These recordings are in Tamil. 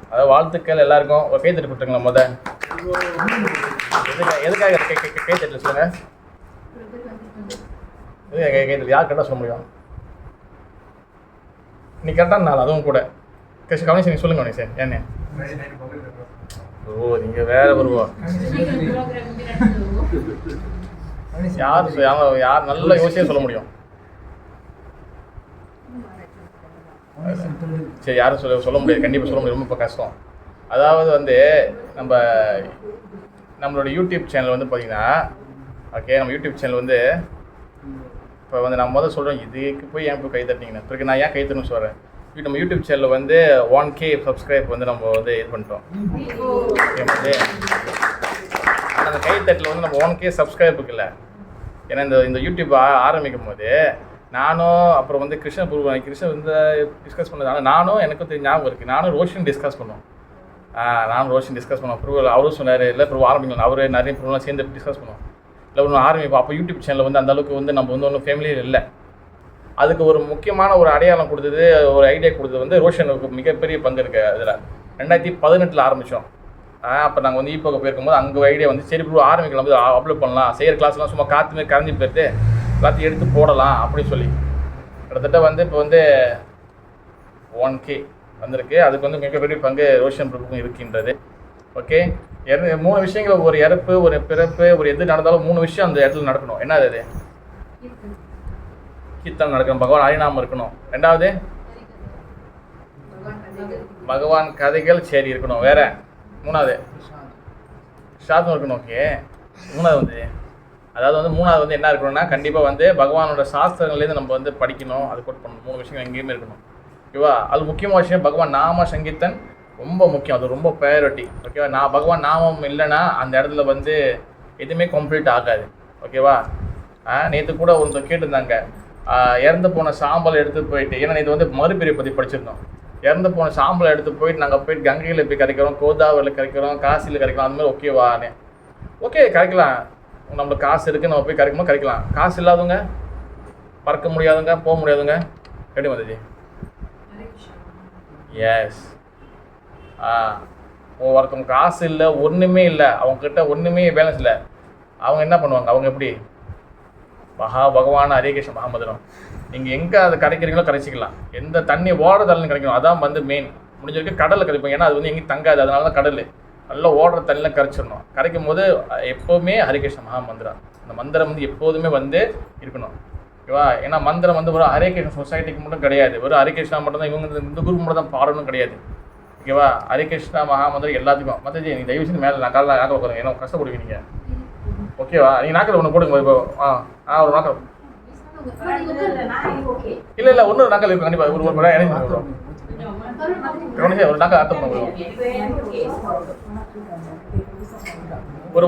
அதாவது வாழ்த்துக்கள் எல்லாருக்கும். ஒரு கை தட்டு கொடுத்துருங்களா முத. எதுக்காக கை தட்டு சொல்லுங்க. கை தட்டு யார் கரெக்டாக சொல்ல முடியும்? நீ கரெக்டான நாள் அதுவும் கூட. கவனிச்சு நீங்கள் சொல்லுங்க கவனிச்சு ஏன்னு. ஓ நீங்கள் வேற வருவோம். யார் நல்ல யோசிச்சே சொல்ல முடியும்? சரி யாரும் சொல்ல முடியாது, கண்டிப்பாக சொல்ல முடியாது, ரொம்ப கஷ்டம். அதாவது வந்து நம்மளோட யூடியூப் சேனல் வந்து பார்த்தீங்கன்னா, ஓகே நம்ம யூடியூப் சேனல் வந்து இப்போ வந்து நான் முதல்ல சொல்கிறேன், இதுக்கு போய் ஏன் போய் கை தட்டிங்கன்னா பிறகு நான் ஏன் கை தட்டணும்னு சொல்கிறேன். நம்ம யூடியூப் சேனலில் வந்து 1K சப்ஸ்கிரைப் வந்து நம்ம வந்து இது பண்ணிட்டோம். வந்து அந்த கைத்தட்டில் வந்து நம்ம 1K சப்ஸ்கிரைப் இருக்குல்ல. ஏன்னா இந்த யூடியூப் ஆரம்பிக்கும் போது நானும் அப்புறம் வந்து கிருஷ்ணன் வந்து டிஸ்கஸ் பண்ணது. நானும் எனக்கும் தெரிஞ்ச ஞாபகம் இருக்குது. நானும் ரோஷன் டிஸ்கஸ் பண்ணோம். ப்ரூவல் அவரும் சொன்னார், இல்லை ப்ரூவ் ஆரம்பிக்கலாம். அவரு நிறைய ப்ரூவெலாம் சேர்ந்து டிஸ்கஸ் பண்ணோம். இல்லை ஒன்று ஆரம்பிப்போம். அப்போ யூடியூப் சேனலில் வந்து அந்தளவுக்கு வந்து நம்ம வந்து ஒன்றும் ஃபேமிலியில் இல்லை. அதுக்கு ஒரு முக்கியமான ஒரு அடையாளம் கொடுத்தது, ஒரு ஐடியா கொடுத்தது வந்து ரோஷனுக்கு மிகப்பெரிய பங்கு இருக்குது. அதில் 2018 ஆரம்பித்தோம். அப்போ நாங்கள் வந்து ஈப்போக்கு போயிருக்கும்போது அங்கே ஐடியா வந்து சரி ப்ரூவ் ஆரம்பிக்கலாம், போது அப்லோட் பண்ணலாம், செய்கிற கிளாஸ்லாம் சும்மா காற்று மாரி கரைஞ்சி போயிட்டு எல்லாத்தையும் எடுத்து போடலாம் அப்படின்னு சொல்லி கிட்டத்தட்ட வந்து இப்போ வந்து 1K வந்திருக்கு. அதுக்கு வந்து மிகப்பெரிய பங்கு ரோஷன் பிரபுக்கும் இருக்கின்றது. ஓகே, 3 விஷயங்கள், ஒரு இறப்பு, ஒரு பிறப்பு, ஒரு எது நடந்தாலும் 3 விஷயம் அந்த இடத்துல நடக்கணும். என்ன அது? கீர்த்தனம் நடக்கணும், பகவான் ஹரிநாமம் இருக்கணும். 2வது பகவான் கதைகள் சரி இருக்கணும். வேற 3வது சாதம் இருக்கணும். ஓகே, 3வது வந்து அதாவது வந்து 3வது வந்து என்ன இருக்கணும்னா கண்டிப்பாக வந்து பகவானோட சாஸ்திரங்கள்லேருந்து நம்ம வந்து படிக்கணும், அது கோட் பண்ணணும். 3 விஷயம் எங்கேயுமே இருக்கணும். ஓகேவா? அது முக்கியமான விஷயம். பகவான் நாம சங்கீர்த்தன் ரொம்ப முக்கியம், அது ரொம்ப ப்ரையாரிட்டி. ஓகேவா? பகவான் நாமம் இல்லைன்னா அந்த இடத்துல வந்து எதுவுமே கம்ப்ளீட் ஆகாது. ஓகேவா? நேற்று கூட ஒருத்தர் கேட்டிருந்தாங்க, இறந்து போன சாம்பலை எடுத்து போயிட்டு, ஏன்னா இது வந்து மறுபிரிவை பற்றி படிச்சிருந்தோம். இறந்து போன சாம்பலை எடுத்து போயிட்டு நாங்கள் போயிட்டு கங்கையில் போய் கரைக்கிறோம், கோதாவரியில் கரைக்கிறோம், காசியில் கரைக்கலாம், அந்த மாதிரி ஓகேவான்னு. ஓகே கரைக்கலாம், நம்மளுக்கு காசு இருக்குது, நம்ம போய் கரைக்கும்போது கரைக்கலாம். காசு இல்லாதவங்க, பறக்க முடியாதுங்க, போக முடியாதுங்க, எப்படி வந்துச்சு? எஸ். ஒருத்தவங்க காசு இல்லை, ஒன்றுமே இல்லை, அவங்கக்கிட்ட ஒன்றுமே பேலன்ஸ் இல்லை, அவங்க என்ன பண்ணுவாங்க? அவங்க எப்படி பகவான் ஹரே கிருஷ்ண மகாமந்திரம் நீங்கள் எங்கே அதை கிடைக்கிறீங்களோ கிடைச்சிக்கலாம். எந்த தண்ணி ஓடுற தண்ணி கிடைக்கணும், அதான் வந்து மெயின். முடிஞ்ச வரைக்கும் கடலில் கிடைப்போம், ஏன்னா அது வந்து எங்கேயும் தங்காது, அதனால தான் கடல். நல்லா ஓடுற தண்ணியில் கரைச்சிடணும். கரைக்கும் போது எப்போவுமே ஹரே கிருஷ்ண மகாமந்திரம், அந்த மந்திரம் வந்து எப்போதுமே வந்து இருக்கணும். ஓகேவா? ஏன்னா மந்திரம் வந்து ஒரு ஹரே கிருஷ்ண சொசைட்டிக்கு மட்டும் கிடையாது, ஒரு ஹரே கிருஷ்ணா மட்டும் தான், இவங்க இந்த குரூப் மட்டும் தான் பாடணும் கிடையாது. ஓகேவா? ஹரே கிருஷ்ணா மகாமந்திரம் எல்லாத்துக்கும். மற்றஜி நீ தயவு செஞ்சு மேலே நான் காலையில் நாக்கில் உட்காருங்க, ஏன்னா கஷ்டப்படுவீங்க நீங்கள். ஓகேவா? நீங்கள் நாக்கில் ஒன்று போடுங்க. இப்போ ஒரு நாக்கில் இல்லை ஒன்று நாக்கில் இருக்கும் கண்டிப்பாக. ஒரு கவனிச்சு ஒரு நாக்கில் அர்த்தம் பண்ணுவோம். ஒரு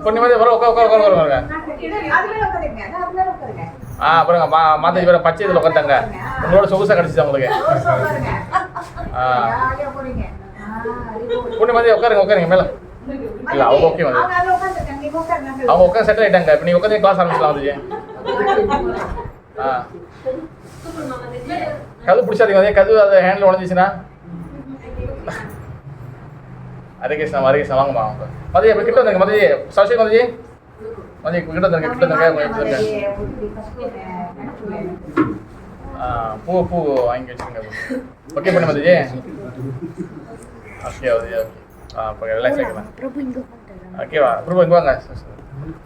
கொஞ்சம் மாதிரி வர உட்காருங்க. அப்புறங்க மாதாஜி பேர பச்சை இதில் உட்காந்துட்டாங்க, உங்களோட சொகுசாக கிடச்சிச்சு உங்களுக்கு. பொண்ணு மாதிரி உட்காருங்க மேலே. இல்லை அவங்க ஓகே வந்து அவங்க உட்காந்து செட்டில் ஆகிட்டாங்க. இப்போ நீங்கள் உட்காந்து கிளாஸ் ஆரம்பிச்சலாம் வந்துச்சு. கது பிடிச்சாதீங்க, அதே கது அதை ஹேண்டில் உடஞ்சிச்சுன்னா. ஹரே கிருஷ்ணா வாங்கம்மா. அவங்க மதியம் இப்போ கிட்ட வந்துருங்க. மதிய சசிக் மதிய கிட்ட வந்துருங்க. பூ வாங்கி வச்சுருங்க. ஓகே பண்ணி மதிய. ஓகே இப்போ ரிலாக்ஸ் ஆகிக்கலாம். ஓகேவா? அப்புறம் இங்கே வாங்க.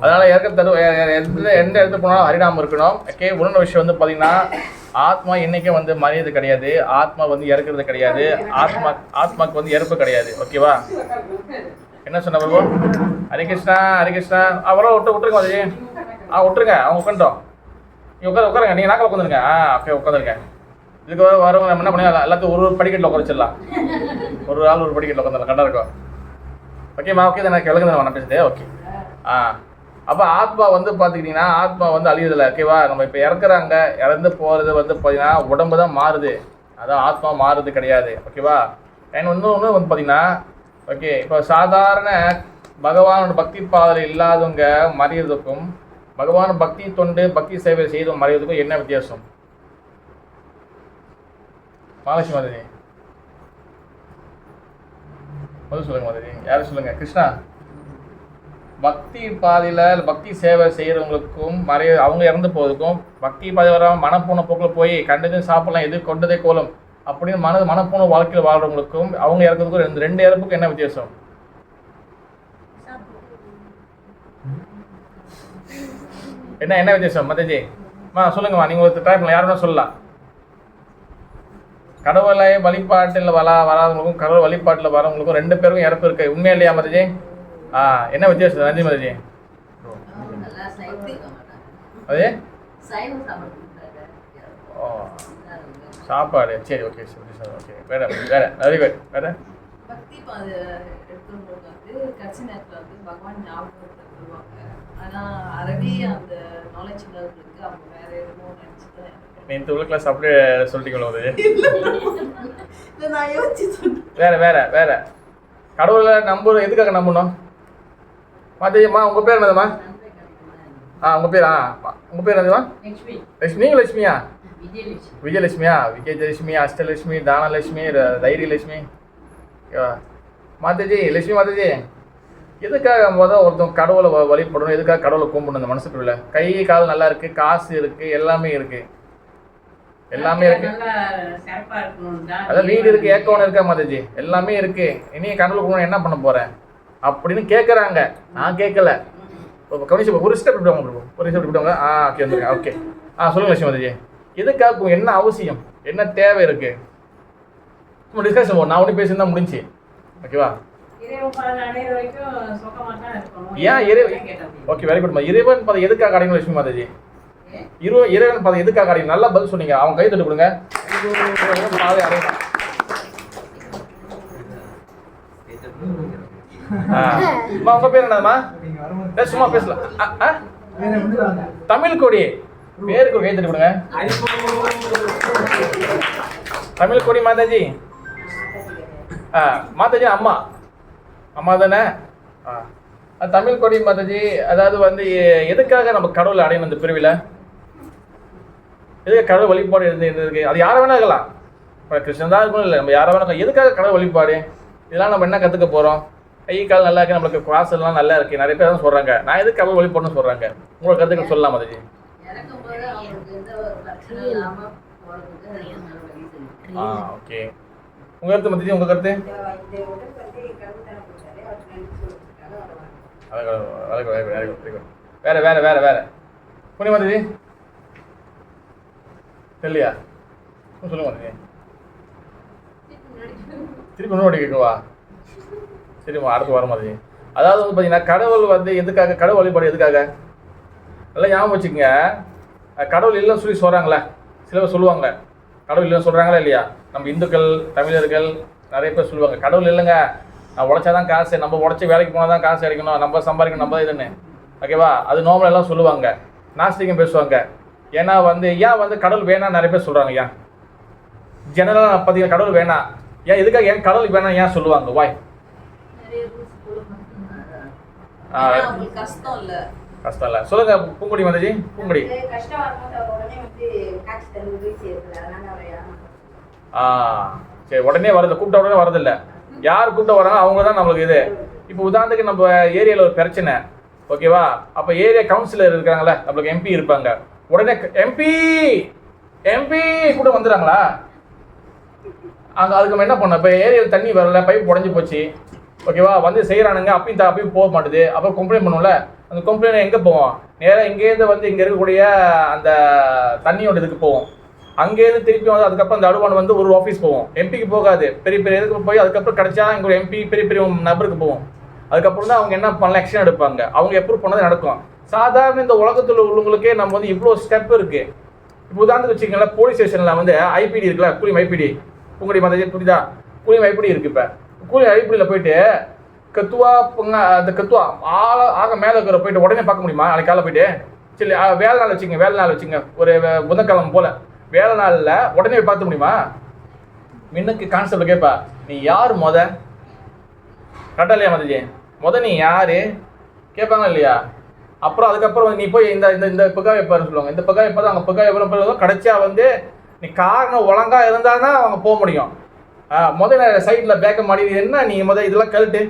அதனால் எந்த இடத்துக்கு போனாலும் ஹரிநாமம் இருக்கணும். ஓகே, இன்னொரு விஷயம் வந்து பார்த்தீங்கன்னா, ஆத்மா என்றைக்கும் வந்து மறையது கிடையாது, ஆத்மா வந்து இறக்குறது கிடையாது, ஆத்மாவுக்கு வந்து இறப்பு கிடையாது. ஓகேவா? என்ன சொன்ன பிரபு? ஹரே கிருஷ்ணா அவரோ விட்டுருங்க அது. விட்டுருங்க, அவங்க உட்காந்துட்டோம். நீங்கள் உட்காருங்க, நீங்கள் நாக்கில் உட்காந்துருங்க. ஓகே உட்காந்துருங்க. இதுக்கு வரவங்க நம்ம என்ன பண்ணி எல்லாத்தையும் ஒரு படிக்கட்டில் உட்கார வச்சிடலாம். ஒரு ஆள் ஒரு படிக்கட்டில் உட்காந்துடலாம், கரெக்டாக இருக்கும். ஓகேம்மா? ஓகே தான், எனக்கு விளங்குது நான் பேசுதே. ஓகே. அப்போ ஆத்மா வந்து பார்த்துக்கிட்டிங்கன்னா ஆத்மா வந்து அழியதில்லை. ஓகேவா? நம்ம இப்போ இறந்து போகிறது வந்து பார்த்தீங்கன்னா உடம்பு தான் மாறுது, அதான் ஆத்மா மாறுறது கிடையாது. ஓகேவா? அண்ட் ஒன்று வந்து பார்த்தீங்கன்னா, ஓகே, இப்போ சாதாரண பகவானோட பக்தி பாதையில் இல்லாதவங்க மறையிறதுக்கும் பகவான் பக்தி தொண்டு பக்தி சேவை செய்து மறைவதுக்கும் என்ன வித்தியாசம்? மகாலட்சுமி மாதாஜி முதல் சொல்லுங்க மாதாஜி. யாரும் சொல்லுங்க. கிருஷ்ணா, பக்தி பாதையில் பக்தி சேவை செய்கிறவங்களுக்கும் அவங்க இறந்து போவதுக்கும், பக்தி பாதை வராமல் மனப்பூன போக்கில் போய் கண்டதும் சாப்பிடலாம் எது கொண்டதே கோலம் அப்படின்னு மனப்பூன வாழ்க்கையில் வாழ்கிறவங்களுக்கும் அவங்க இறக்கிறதுக்கும் ரெண்டு இறப்புக்கும் என்ன வித்தியாசம்? என்ன வித்தியாசம் மாதாஜி? சொல்லுங்கம்மா. நீங்கள் ஒரு ட்ரை பண்ணலாம், யாருன்னா சொல்லலாம். கடவுளை வழிபாட்டில் வராதவங்களுக்கும் கடவுள் வழிபாட்டில் வரவங்களுக்கும் 2 பேருக்கும் இறப்பு இருக்கு. உண்மையா இல்லையா மாதாஜி? என்ன வித்தியாசம் நன்றி மாதாஜி? அது சாப்பாடு. சரி, ஓகே சார். ஓகே, வேற வெரி குட். வேற பக்தி பாதை எடுக்கும்போது கட்சி நேரத்தில் பகவான் ஞாபகத்தில் வருவாங்க. ஆனால் அறவே அந்த நாலேஜ் இல்லாதவங்களுக்கு அவங்க வேற எதுவும் நினச்சிதான். நீ இந்த உள்ள கிளாஸ் அப்படியே சொல்லிட்டீங்களோ? நான் யோசிச்சு வேற கடவுளை எதுக்காக நம்பணும் மாதாஜிம்மா? உங்க பேர் என்னதுமா? உங்க பேர் உங்க பேர் என்னதுமா? நீங்க லட்சுமியா? விஜயலட்சுமியா? விஜயலட்சுமி, அஷ்டலட்சுமி, தானலட்சுமி, தைரியலட்சுமி மாதாஜி. லட்சுமி மாதாஜி, எதுக்காக ஒருத்தவங்க கடவுளை வழிபடணும்? எதுக்காக கடவுளை கும்பிடணும்? இந்த மனசுக்குள்ள கை கால் நல்லா இருக்கு, காசு இருக்கு, எல்லாமே இருக்கு. அதான் வீடு இருக்கு, ஏக்கவனம் இருக்கா மாதாஜி? எல்லாமே இருக்கு. இனி கடவுளை கும்பிடணும் என்ன பண்ண போறேன் அப்படின்னு கேட்குறாங்க. நான் கேட்கல. கவனிச்சு ஒரு ஸ்டெப் விடுவாங்க. ஓகே வந்துருங்க. ஓகே சொல்லுங்க லட்சுமி மாதாஜி. எதுக்காக என்ன அவசியம், என்ன தேவை இருக்கு? டிஸ்கஷன் நான் ஒன்றும் பேசியிருந்தா முடிஞ்சு. ஓகேவா? Okay, very good. இறைவன் பதம் எதுக்காக அடையணும் லட்சுமி மாதாஜி? இறைவன் பதம் எதுக்காக அடையணும்? நல்லா பதில் சொன்னீங்க. அவங்க கை தட்டு கொடுங்க. அடையணும். உங்க பேர் என்னதுமா? சும்மா பேசலாம். தமிழ் கொடி பேருக்கு கை தட்டு கொடுங்க. தமிழ் கொடி மாதாஜி. மாதாஜி அம்மா தானே? தமிழ் கொடி மாதாஜி. அதாவது எதுக்காக நம்ம கடவுளை அடையணும்? இந்த பிரிவில் எதுக்காக கடவுள் வழிபாடு இருக்கு? அது யாரை வேணா இருக்கலாம். இப்போ கிருஷ்ணன் தான் இருக்கணும் இல்லை, நம்ம யாரை வேணா. எதுக்காக கடவுள் வழிபாடு? இதெல்லாம் நம்ம என்ன கற்றுக்க போகிறோம்? கை கால் நல்லா இருக்கு, நம்மளுக்கு காசு எல்லாம் நல்லா இருக்கு. நிறைய பேர் தான் சொல்கிறாங்க. நான் எதுக்கு கடவுள் வழிபாடுன்னு சொல்கிறாங்க? உங்களுக்கு கற்றுக்க சொல்லலாம் மாதாஜி. ஓகே, உங்க கருத்து மாதாஜி? உங்க கருத்து? வேற புனி மாதாஜி இல்லையா? சொல்லுங்க மாதாஜி. திருப்பி முன்னாடி கேட்கவா? சரிம்மா, அடுத்து வர மாதாஜி. அதாவது பார்த்தீங்கன்னா கடவுள் எதுக்காக கடவுள் வழிபாடு எதுக்காக? எல்லாம் ஞாபகம் வச்சுக்கோங்க. கடவுள் இல்லைன்னு சொல்லி சொல்கிறாங்களே, சில பேர் சொல்லுவாங்க கடவுள் இல்லைன்னு சொல்கிறாங்களா இல்லையா? நம்ம இந்துக்கள், தமிழர்கள் நிறைய பேர் சொல்லுவாங்க கடவுள் இல்லைங்க, நான் உழைச்சாதான் காசு, நம்ம உழைச்சி வேலைக்கு போனால் தான் காசு கிடைக்கணும், நம்ம சம்பாதிக்கணும், நம்ம இதுன்னு. ஓகேவா? அது நார்மலாக எல்லாம் சொல்லுவாங்க. நாஸ்திகம் பேசுவாங்க. ஏன்னா ஏன் கடவுள் வேணாம் நிறைய பேர் சொல்கிறாங்க. ஏன் ஜெனரலாக பார்த்தீங்கன்னா கடவுள் வேணாம், ஏன் எதுக்காக ஏன் கடவுள் வேணாம் ஏன் சொல்லுவாங்க? வாய் கஷ்டம் இல்லை சொல்லுங்க பூங்குடி மாதாஜி. பூங்குடி சரி, உடனே வரது, கூப்பிட்ட உடனே வரதில்லை. யார் கூப்பிட்ட வராங்க அவங்க தான் நம்மளுக்கு இது. இப்போ உதாரணத்துக்கு நம்ம ஏரியாவில் ஒரு பிரச்சனை, ஓகேவா? அப்போ ஏரியா கவுன்சிலர் இருக்காங்களே, நம்மளுக்கு எம்பி இருப்பாங்க. உடனே எம்பி கூட வந்துடுறாங்களா? அதுக்கு நம்ம என்ன பண்ணோம்? இப்போ ஏரியாவில் தண்ணி வரல, பைப் உடஞ்சி போச்சு, ஓகேவா? செய்கிறானுங்க, அப்பயும் போக மாட்டுது. அப்போ கம்ப்ளைண்ட் பண்ணுவோம்ல, அந்த கம்ப்ளைண்ட் எங்கே போவோம்? நேராக இங்கேருந்து இங்கே இருக்கக்கூடிய அந்த தண்ணியோட இதுக்கு போவோம். அங்கேருந்து திருப்பி அதுக்கப்புறம் அந்த அடுவான் ஒரு ஆஃபீஸ் போவோம். எம்பிக்கு போகாது, பெரிய பெரிய இதுக்கு போய் அதுக்கப்புறம் கிடைச்சா இங்கே ஒரு எம்பி பெரிய பெரிய நபருக்கு போவோம். அதுக்கப்புறம் தான் அவங்க என்ன பண்ணலாம், ஆக்ஷன் எடுப்பாங்க. அவங்க எப்ரூவ் பண்ணது நடக்கும். சாதாரண இந்த உலகத்தில் உள்ளவங்களுக்கே நம்ம இவ்வளோ ஸ்டெப் இருக்குது. இப்போ உதாரணத்துக்கு வச்சுக்கோங்களேன், போலீஸ் ஸ்டேஷனில் ஐபிடி இருக்குல்ல, கூலியம் ஐபிடி. உங்களுடைய மதத்தை புரியுதா? கூலியம் ஐபிடி இருக்குது. இப்போ கூலியம் ஐபிடியில் போயிட்டு கத்துவா அந்த கத்துவா ஆக மேலே இருக்கிற போயிட்டு உடனே பார்க்க முடியுமா? நாளைக்கு காலை போயிட்டு சரி வேலை நாள் வச்சுங்க, ஒரு புதன்கிழமை போல் வேலை நாளில் உடனே பார்த்து முடியுமா? மின்னுக்கு கான்செப்ட் கேட்பா, நீ யார் கரெக்டா இல்லையா மதஜி? நீ யாரு கேட்பாங்க இல்லையா? அப்புறம் அதுக்கப்புறம் நீ போய் இந்த இந்த பக்கா வைப்பாருன்னு சொல்லுவாங்க. இந்த பக்கா வைப்பா அங்கே பக்கா வைப்பா கடைசியா நீ காரணம் ஒழுங்கா இருந்தால் தான் அவங்க போக முடியும். முதல்ல சைடில் பேக்க மாடி என்ன நீ இதெல்லாம் கழட்டு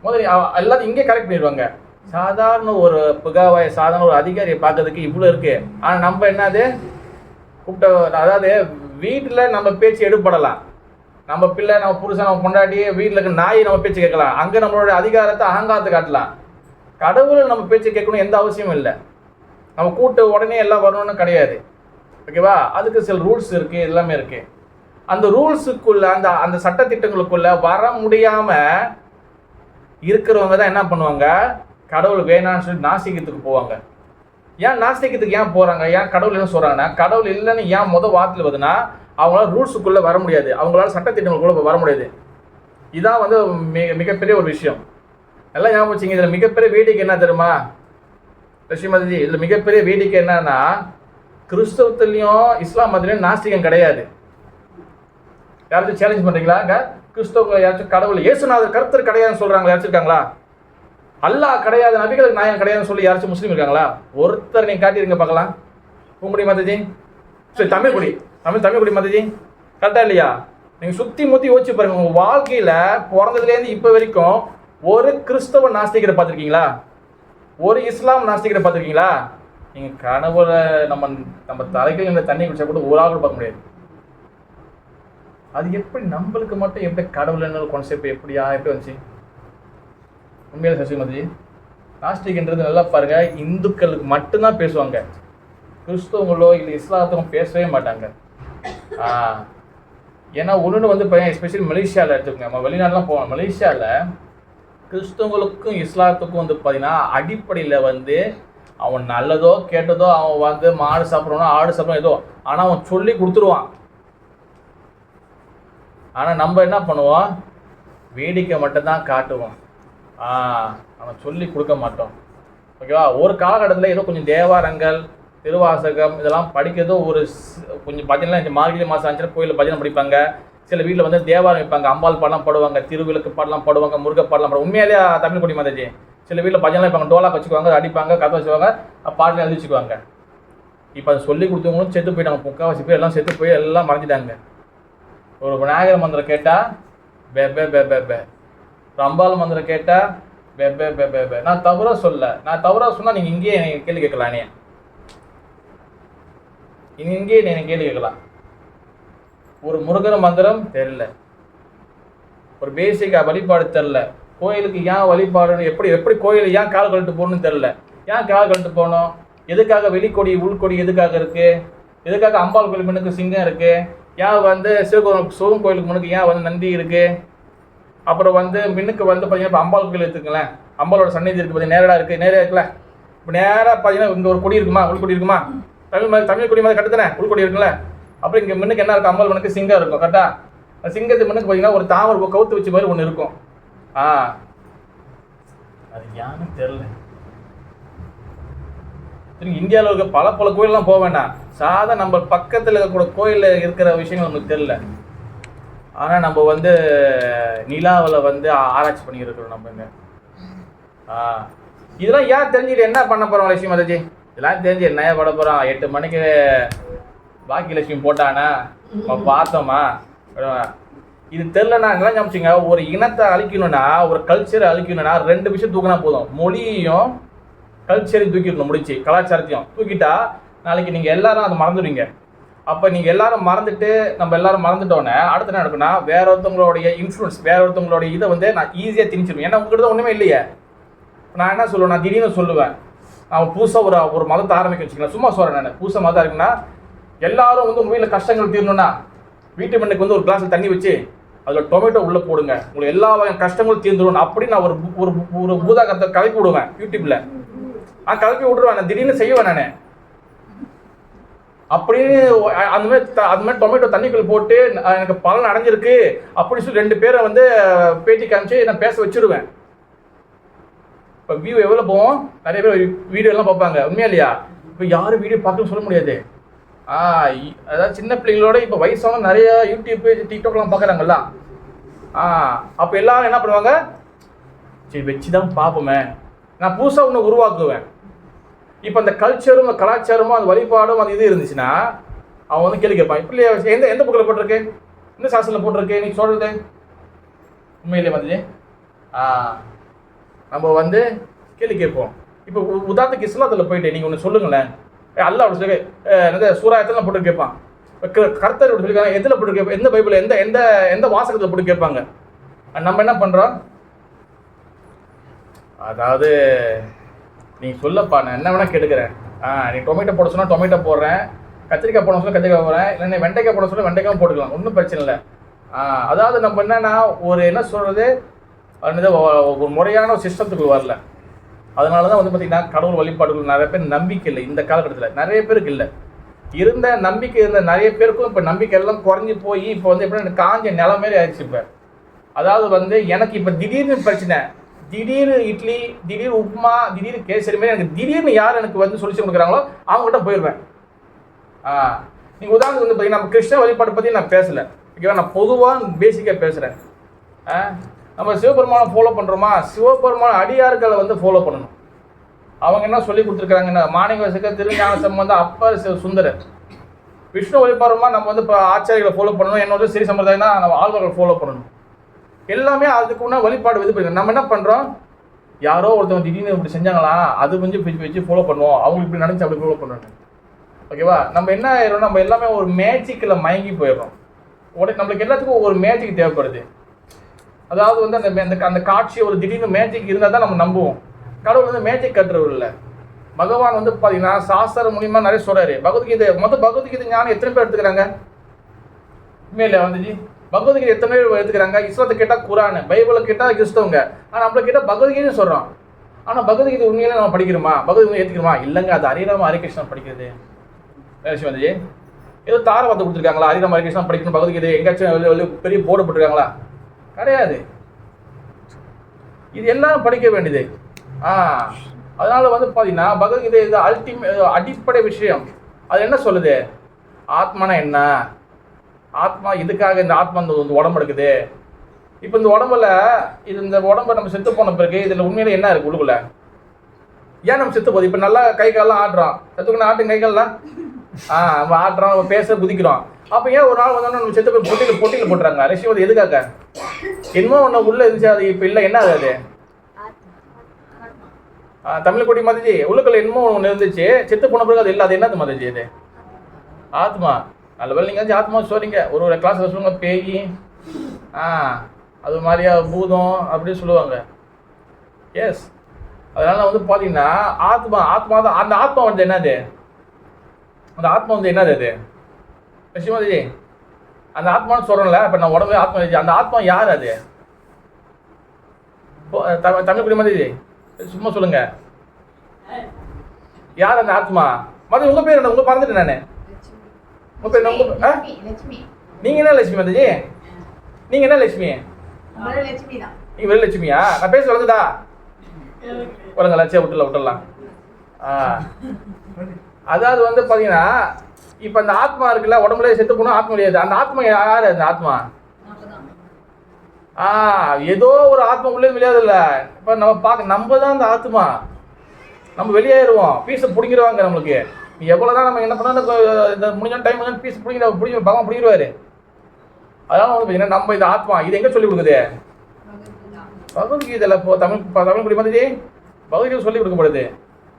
முதல்ல எல்லாத்தையும் இங்கே கரெக்ட் பண்ணிடுவாங்க. சாதாரண ஒரு புகாவாய் சாதாரண ஒரு அதிகாரியை பார்க்கறதுக்கு இவ்வளோ இருக்குது. ஆனால் நம்ம என்னது கூப்பிட்ட, அதாவது வீட்டில் நம்ம பேச்சு எடுப்படலாம், நம்ம பிள்ளை நம்ம புருஷன் நம்ம பொண்டாட்டி வீட்டில் இருக்க நாய் நம்ம பேச்சு கேட்கலாம், அங்கே நம்மளோட அதிகாரத்தை அகங்காரத்தை காட்டலாம். கடவுள் நம்ம பேச்சு கேட்கணும் எந்த அவசியமும் இல்லை. நம்ம கூட்ட உடனே எல்லாம் வரணும்னு கிடையாது. ஓகேவா? அதுக்கு சில ரூல்ஸ் இருக்குது, எல்லாமே இருக்குது. அந்த ரூல்ஸுக்குள்ள அந்த அந்த சட்டத்திட்டங்களுக்குள்ள வர முடியாமல் இருக்கிறவங்க தான் என்ன பண்ணுவாங்க, கடவுள் வேணான்னு சொல்லி நாஸ்திகத்துக்கு போவாங்க. ஏன் நாஸ்திகத்துக்கு ஏன் போகிறாங்க, ஏன் கடவுள் என்ன சொல்கிறாங்கன்னா, கடவுள் இல்லைன்னு ஏன் வார்த்தையில் வருதுன்னா, அவங்களால ரூல்ஸுக்குள்ளே வர முடியாது, அவங்களால சட்டத்திட்டங்களுக்குள்ளே வர முடியாது. இதான் மிகப்பெரிய ஒரு விஷயம். எல்லாம் ஞாபகம் வச்சுங்க. இதில் மிகப்பெரிய வேடிக்கை என்ன தெரியுமா லட்சுமதி? இதில் மிகப்பெரிய வேடிக்கை என்னன்னா, கிறிஸ்தவத்துலேயும் இஸ்லாம் மதத்துலையும் நாஸ்திகம் கிடையாது. யாராச்சும் சேலஞ்ச் பண்ணுறீங்களா? கிறிஸ்தவங்க யாராச்சும் கடவுள் இயேசுநாதர் கருத்தர் கிடையாதுன்னு சொல்கிறாங்களா? யாராச்சும் இருக்காங்களா? அல்லாஹ் கிடையாது, நபிகளுக்கு நாயகம் கிடையாதுன்னு சொல்லி யாராச்சும் முஸ்லீம் இருக்காங்களா? ஒருத்தர் நீங்கள் காட்டிடுங்க பார்க்கலாம். பூங்குடி மாதாஜி, சரி தமிழ்குடி மாதாஜி, கரெக்டாக இல்லையா? நீங்கள் சுற்றி முற்றி யோசிச்சு பாருங்கள். உங்கள் வாழ்க்கையில் பிறந்ததுலேருந்து இப்போ வரைக்கும் ஒரு கிறிஸ்தவ நாஸ்திகரை பார்த்துருக்கீங்களா? ஒரு இஸ்லாம் நாஸ்திகரை பார்த்துருக்கீங்களா? நீங்கள் கனவுல நம்ம தலைகள் இந்த தண்ணி குடிச்சா கூட ஒரு ஆள் பார்க்க முடியாது. அது எப்படி நம்மளுக்கு மட்டும் எப்படி கடவுள் என்ன கான்செப்ட் எப்படி வந்துச்சு? உண்மையில சசிமதி, நாஸ்டிக்ன்றது நல்லா பாருங்க, இந்துக்களுக்கு மட்டும்தான் பேசுவாங்க, கிறிஸ்தவங்களோ இல்லை இஸ்லாத்துக்கும் பேசவே மாட்டாங்க. ஏன்னா ஒன்று இப்போ எஸ்பெஷலி மலேசியாவில் எடுத்துக்கோங்க, நம்ம வெளிநாடுலாம் போவோம். மலேசியாவில் கிறிஸ்தவங்களுக்கும் இஸ்லாத்துக்கும் பார்த்தீங்கன்னா அடிப்படையில் அவன் நல்லதோ கேட்டதோ அவன் மாடு சாப்பிட்றோன்னா ஆடு சாப்பிட்றோம் ஏதோ, ஆனால் அவன் சொல்லி கொடுத்துருவான். ஆனால் நம்ம என்ன பண்ணுவோம், வேடிக்கை மட்டும்தான் காட்டுவோம், அவன் சொல்லி கொடுக்க மாட்டோம். ஓகேவா? ஒரு காலகட்டத்தில் ஏதோ கொஞ்சம் தேவாரங்கள் திருவாசகம் இதெல்லாம் படிக்கிறதோ ஒரு கொஞ்சம் பஜனைலாம் இந்த மார்கழி மாதம் ஆச்சுன்னா கோயிலில் பஜனை படிப்பாங்க. சில வீட்டில் தேவாரம் வைப்பாங்க, அம்பாள் பாடலாம் பாடுவாங்க, திருவிளக்கு பாடலாம் பாடுவாங்க, முருக பாடலாம் பாடுவாங்க. உண்மையிலேயே தமிழ்குடி மாதாஜி சில வீட்டில் பஜனை வைப்பாங்க, டோலாக் வச்சுக்குவாங்க, அடிப்பாங்க, கதை வச்சுக்குவாங்க, பாடலாம் எழுதி வச்சுக்குவாங்க. இப்போ அதை சொல்லி கொடுத்தவங்களும் செத்து போயிட்டாங்க, முக்கால்வாசி பேர் எல்லாம் செத்து போய் எல்லாம் மறைஞ்சிட்டாங்க. ஒரு விநாயகர் மந்திரம் கேட்டால் பே பே பே பே பே, அம்பாள் மந்திரம் கேட்டால் பே பே பே பே பே. நான் தவறாக சொன்னால் நீங்கள் இங்கேயே கேள்வி கேட்கலாம், இங்கேயே நீங்கள் கேள்வி கேட்கலாம். ஒரு முருகர் மந்திரம் தெரில, ஒரு பேசிக்காக வழிபாடு தெரில, கோயிலுக்கு ஏன் வழிபாடுன்னு எப்படி கோயிலுக்கு ஏன் கால் கழட்டு போகணும்னு தெரில. ஏன் கால் கழட்டு போகணும், எதுக்காக வெளிக்கொடி உள்கொடி எதுக்காக இருக்குது, எதுக்காக அம்பாள் கோயில் முன்னுக்கு சிங்கம் இருக்குது, ஏன் சிவன் கோயிலுக்கு முன்னுக்கு ஏன் நந்தி இருக்குது, அப்புறம் மின்னுக்கு பார்த்தீங்கன்னா இப்போ அம்பாள் கோயில் எடுத்துக்கங்களேன், அம்பாளோட சன்னிதி இருக்குது பார்த்தீங்கன்னா நேரடாக இருக்குது, நேராக இருக்குல்ல. இப்போ நேராக பார்த்தீங்கன்னா இங்கே ஒரு கொடி இருக்குமா, உள்கொடி இருக்குமா, தமிழ் கொடி மாதிரி கட்டுத்தானே உள்கொடி இருக்குல்ல. அப்புறம் இங்கே முன்னுக்கு என்ன இருக்கும், அம்பாள் முன்னுக்கு சிங்கம் இருக்கும் கரெக்டாக. சிங்கத்து முன்னுக்கு பார்த்தீங்கன்னா ஒரு தாமரை கவுத்து வச்ச மாதிரி ஒன்று இருக்கும். அது யான்னு தெரியல. இந்தியாவில் இருக்க பல கோயிலெலாம் போக வேண்டாம், சாதா நம்ம பக்கத்தில் இருக்கக்கூடிய கோயிலில் இருக்கிற விஷயங்கள் நமக்கு தெரியல. ஆனால் நம்ம நிலாவில் ஆராய்ச்சி பண்ணிக்கிட்டு இருக்கிறோம் நம்ம இங்கே. இதெல்லாம் ஏன் தெரிஞ்சுக்கிட்டு என்ன பண்ண போகிறோம் லட்சுமி மாதாஜி? இதெல்லாம் தெரிஞ்சு என்ன பட போகிறோம்? 8 மணிக்கு பாக்கி லட்சுமி போட்டானா பார்த்தோமா? இது தெரிலனா எல்லாம் ஞாபகிங்க. ஒரு இனத்தை அழிக்கணும்னா, ஒரு கல்ச்சரை அழிக்கணும்னா 2 விஷயம் தூக்கினா போதும். மொழியையும் கல்ச்சரையும் தூக்கிடணும், முடிச்சு கலாச்சாரத்தையும் தூக்கிட்டா நாளைக்கு நீங்கள் எல்லாரும் அதை மறந்துடுவீங்க. அப்போ நீங்கள் எல்லாரும் மறந்துட்டு நம்ம எல்லாரும் மறந்துட்டோன்னே அடுத்து என்ன நடக்குன்னா, வேற ஒருத்தவங்களுடைய இன்ஃப்ளூன்ஸ், வேற ஒருத்தவங்களுடைய இதை நான் ஈஸியாக திணிச்சிடுவேன். ஏன்னா உங்கள்கிட்ட ஒன்றுமே இல்லையே. நான் என்ன சொல்லுவேன், நான் திடீர்னு சொல்லுவேன், அவன் புதுசாக ஒரு மதத்தை ஆரம்பிக்க வச்சுக்கலாம். சும்மா சொல்கிறேன், நான் புதுசாக மதம் இருக்குன்னா எல்லாரும் உங்கள் வீட்டில் கஷ்டங்கள் தீரணும்னா வீட்டு மண்ணுக்கு ஒரு கிளாஸில் தண்ணி வச்சு அதில் டொமேட்டோ உள்ளே போடுங்க, உங்களுக்கு எல்லா வகையான கஷ்டங்களும் தீர்ந்துடும் அப்படின்னு நான் ஒரு பூதாகத்தை கலப்பி விடுவேன் யூடியூப்பில். கலப்பி விட்ருவேன், நான் திடீர்னு செய்வேன் நான். அப்படின்னு அந்த மாதிரி டொமேட்டோ தண்ணிக்குள்ள போட்டு எனக்கு பலன் அடைஞ்சிருக்கு அப்படின்னு சொல்லி 2 பேரை பேட்டி காமிச்சு நான் பேச வச்சுருவேன். இப்போ வியூ எவ்வளோ போவோம், நிறைய பேர் வீடியோ எல்லாம் பார்ப்பாங்க, உண்மையா இல்லையா? இப்போ யாரும் வீடியோ பார்க்கணும்னு சொல்ல முடியாது. அதாவது சின்ன பிள்ளைங்களோட இப்போ வயசான நிறைய யூடியூப் டிக்டாக்லாம் பார்க்குறாங்கல்ல. அப்போ எல்லாரும் என்ன பண்ணுவாங்க, சரி வச்சு தான் பார்ப்போமே, நான் புதுசாக ஒன்று உருவாக்குவேன். இப்போ அந்த கல்ச்சரும் கலாச்சாரமும் அந்த வழிபாடும் அந்த இது இருந்துச்சுன்னா அவன் வந்து கேள்வி கேட்பான். இப்படி எந்த எந்த புக்கில் போட்டிருக்கு, எந்த சாஸ்திரத்தில் போட்டிருக்கு நீ சொல்கிறது உண்மையிலே மாதிரி நம்ம வந்து கேள்வி கேட்போம். இப்போ உதாரணத்துக்கு இஸ்லாத்தில் போயிட்டு நீங்கள் ஒன்று சொல்லுங்களேன், அல்லா அப்படி சொல்லி எந்த சூறாயத்தில் போட்டு கேட்பான், கர்த்தர் அப்படி சொல்லி எதில் போட்டு கேட்பான், எந்த பைபிள் எந்த எந்த எந்த வாசகத்தில் போட்டு கேட்பாங்க. நம்ம என்ன பண்ணுறோம், அதாவது நீ சொல்லப்பா நான் என்ன வேணால் கேட்டுக்கிறேன், நீ டொமேட்டோ போட சொன்னால் டொமேட்டோ போடுறேன், கத்திரிக்காய் போட சொல்ல கத்திரிக்காய் போடுறேன், இல்லை நீ வெண்டைக்காய் போட சொல்ல வெண்டைக்காய் போட்டுக்கலாம், ஒன்றும் பிரச்சனை இல்லை. அதாவது நம்ம என்னன்னா ஒரு என்ன சொல்கிறது, ஒரு முறையான சிஸ்டத்துக்கு வரல. அதனால தான் வந்து பார்த்திங்கன்னா கடவுள் வழிபாடுகள் நிறைய பேர் நம்பிக்கை இல்லை இந்த காலகட்டத்தில், நிறைய பேருக்கு இல்லை. இருந்த நம்பிக்கை இருந்த நிறைய பேருக்கும் இப்போ நம்பிக்கை எல்லாம் குறைஞ்சி போய் இப்போ வந்து எப்படி காஞ்ச நிலை மாரி ஆயிடுச்சு. இப்போ அதாவது வந்து எனக்கு இப்போ திடீர்னு பிரச்சனை, திடீர்னு இட்லி, திடீர் உப்புமா, திடீர் கேசரி மாரி எனக்கு திடீர்னு யார் எனக்கு வந்து சொல்லி கொடுக்குறாங்களோ அவங்ககிட்ட போயிடுவேன். நீங்கள் உதாரணத்துக்கு வந்து பார்த்தீங்கன்னா நம்ம கிருஷ்ண வழிபாடு பற்றி நான் பேசலை, ஓகேவா, நான் பொதுவாக பேசிக்காக பேசுகிறேன். நம்ம சிவபெருமானை ஃபாலோ பண்ணுறோமா, சிவபெருமான அடியார்களை வந்து ஃபாலோ பண்ணணும். அவங்க என்ன சொல்லி கொடுத்துருக்காங்கன்னா மாணிக்க வாசகர், திருஞான சம்பந்தம், அப்பர் சுந்தரர். விஷ்ணு வழிபாடுமா நம்ம வந்து இப்போ ஆச்சாரிகளை ஃபாலோ பண்ணணும், என்னோட ஸ்ரீ சம்பிரதாயம்னா நம்ம ஆழ்வார்களை ஃபாலோ பண்ணணும். எல்லாமே அதுக்கு முன்னாடி வழிபாடு இது பண்ணி நம்ம என்ன பண்ணுறோம், யாரோ ஒருத்தவங்க திடீர்னு இப்படி செஞ்சாங்களா அது கொஞ்சம் வச்சு ஃபாலோ பண்ணுவோம், அவங்க இப்படி நினச்சி அப்படி ஃபாலோ பண்ணுறாங்க. ஓகேவா, நம்ம என்ன ஆயிரும், நம்ம எல்லாமே ஒரு மேஜிக்கில் மயங்கி போயிடுறோம். உடனே நம்மளுக்கு எல்லாத்துக்கும் ஒரு மேஜிக் தேவைப்படுது. அதாவது வந்து அந்த அந்த காட்சி ஒரு திடீர்னு மேஜிக் இருந்தால் தான் நம்ம நம்புவோம். கடவுள் வந்து மேஜிக் கட்டுறவர் இல்லை. பகவான் வந்து பார்த்தீங்கன்னா சாஸ்திரம் மூலியமா நிறைய சொல்கிறாரு. பகவத்கீதை ஞானம் எத்தனை பேர் எடுத்துக்கிறாங்க, உண்மையில வந்துச்சு பகவத்கீதை எத்தனை பேர் எடுத்துக்கிறாங்க. இஸ்லாத்தை கேட்டால் குரான், பைபிளை கேட்டால் கிறிஸ்தவங்க, ஆனால் நம்மளை கேட்டால் பகவத்கீதைன்னு சொல்கிறோம். ஆனால் பகவத்கீதை உண்மையில நம்ம படிக்கிறோமா, பகவத்கீதை ஏற்றுக்கிறோமா, இல்லைங்க அது ஹரிராம ஹரிகிருஷ்ணன் படிக்கிறது விஷயம் வந்துச்சு. ஏதோ தாரவாத்தை கொடுத்துருக்காங்களா, ஹரிராம ஹரிகிருஷ்ணன் படிக்கணும் பகவத்கீதை எங்கேயாச்சும் பெரிய போர்டு போட்டிருக்காங்களா, கிடையாது. இது எல்லாம் படிக்க வேண்டியது. அதனால வந்து பார்த்தீங்கன்னா பகவத்கீதை இது அடிப்படை விஷயம். அது என்ன சொல்லுது, ஆத்மானா என்ன, ஆத்மா இதுக்காக இந்த ஆத்மா இந்த உடம்பு எடுக்குது. இப்போ இந்த உடம்புல இந்த உடம்பை நம்ம செத்து போன பிறகு இதில் உண்மையில என்ன இருக்குது உள்ளுக்குள்ள, ஏன் நம்ம செத்து போகுது. இப்போ நல்லா கை காலெலாம் ஆடுறோம், செத்துக்குன்னு ஆட்டு கை கால்லாம் நம்ம ஆடுறோம், நம்ம பேச குதிக்கிறோம். அப்போ ஏன் ஒரு நாள் வந்தோன்னா நம்ம செத்து போய் பொட்டியில் போட்டுறாங்க. லட்சுமி எதுக்காக, என்னமோ ஒன்று உள்ளே இருந்துச்சு, அது இப்போ இல்லை, என்ன அது தமிழ் கொடி மதிச்சு உள்ளுக்குள்ள என்னமோ ஒன்று இருந்துச்சு, செத்து போன பிறகு அது இல்லை, அது என்னது மதிச்சு, இது ஆத்மா. நல்ல வேலை நீங்கள் ஆத்மா சொல்றீங்க, ஒரு கிளாஸில் சொல்லுங்க பேய், அது மாதிரியா பூதம் அப்படின்னு சொல்லுவாங்க. எஸ், அதனால வந்து பார்த்தீங்கன்னா ஆத்மா தான். அந்த ஆத்மா வந்து என்னது, அந்த ஆத்மா வந்து என்னது அது லட்சுமதி, அந்த ஆத்மான்னு சொல்கிறோம்ல. இப்போ நான் உடம்பு ஆத்மா, அந்த ஆத்மா யார் அது, தமிழ் குடி மாதிரி சும்மா சொல்லுங்க, யார் அந்த ஆத்மா மதி. உங்க பேர் என்ன, உங்க பறந்துட்டு நானு, உங்க பேர் என்ன, நீங்க என்ன லட்சுமி மதிஜி, நீங்க என்ன லட்சுமி, நீங்க வெறும் லட்சுமியா, நான் பேச வளர்ந்துதா வளங்க லட்சியம் விட்டுலாம். அதாவது வந்து பாத்தீங்கன்னா இப்ப அந்த ஆத்மா இருக்குல்ல, உடம்புல செத்து போனா ஆத்மா கிடையாது. அந்த ஆத்மா யாரு, அந்த ஆத்மா ஏதோ ஒரு ஆத்மா உள்ளே வெளியாது இல்லை. இப்போ நம்ம தான் அந்த ஆத்மா, நம்ம வெளியேறுவோம், பீஸை பிடிங்கிடுவாங்க நம்மளுக்கு. எவ்வளோதான் நம்ம என்ன பண்ணால் இந்த முடிஞ்ச டைம் வந்து பீஸ் பிடிங்கிற பகவான் பிடிங்கிடுவாரு. அதனால வந்து பார்த்தீங்கன்னா நம்ம இந்த ஆத்மா இது எங்கே சொல்லி கொடுக்குது, பகவத்கீதையில். இப்போ தமிழ் குடி மாதிரி பகவத்கீதை சொல்லி கொடுக்கப்படுது.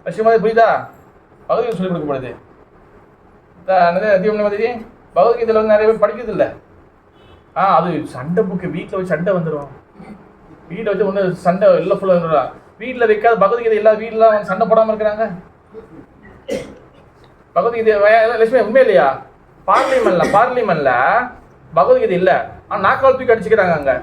லட்சுமி புரியுதா, பகவத்கீதை சொல்லி கொடுக்கப்படுது. தீபம் மாதிரி பகவத்கீதையில் வந்து நிறைய பேர் படிக்கிறது இல்லை. அது சண்டை புக்கு, வீட்டில் வச்சு சண்டை வந்துடும். வீட்டில் வச்சு ஒன்று சண்டை எல்லாம் ஃபுல்லாக வந்துடும். வீட்டில் வைக்காத பகவத்கீதை எல்லா வீட்டில் வந்து சண்டை போடாமல் இருக்கிறாங்க. பகவத்கீதை லட்சுமி உண்மை இல்லையா, பார்லிமெண்ட்ல பகவத்கீதை இல்லை, ஆனால் நாக்கால் தூக்கி அடிச்சுக்கிறாங்க.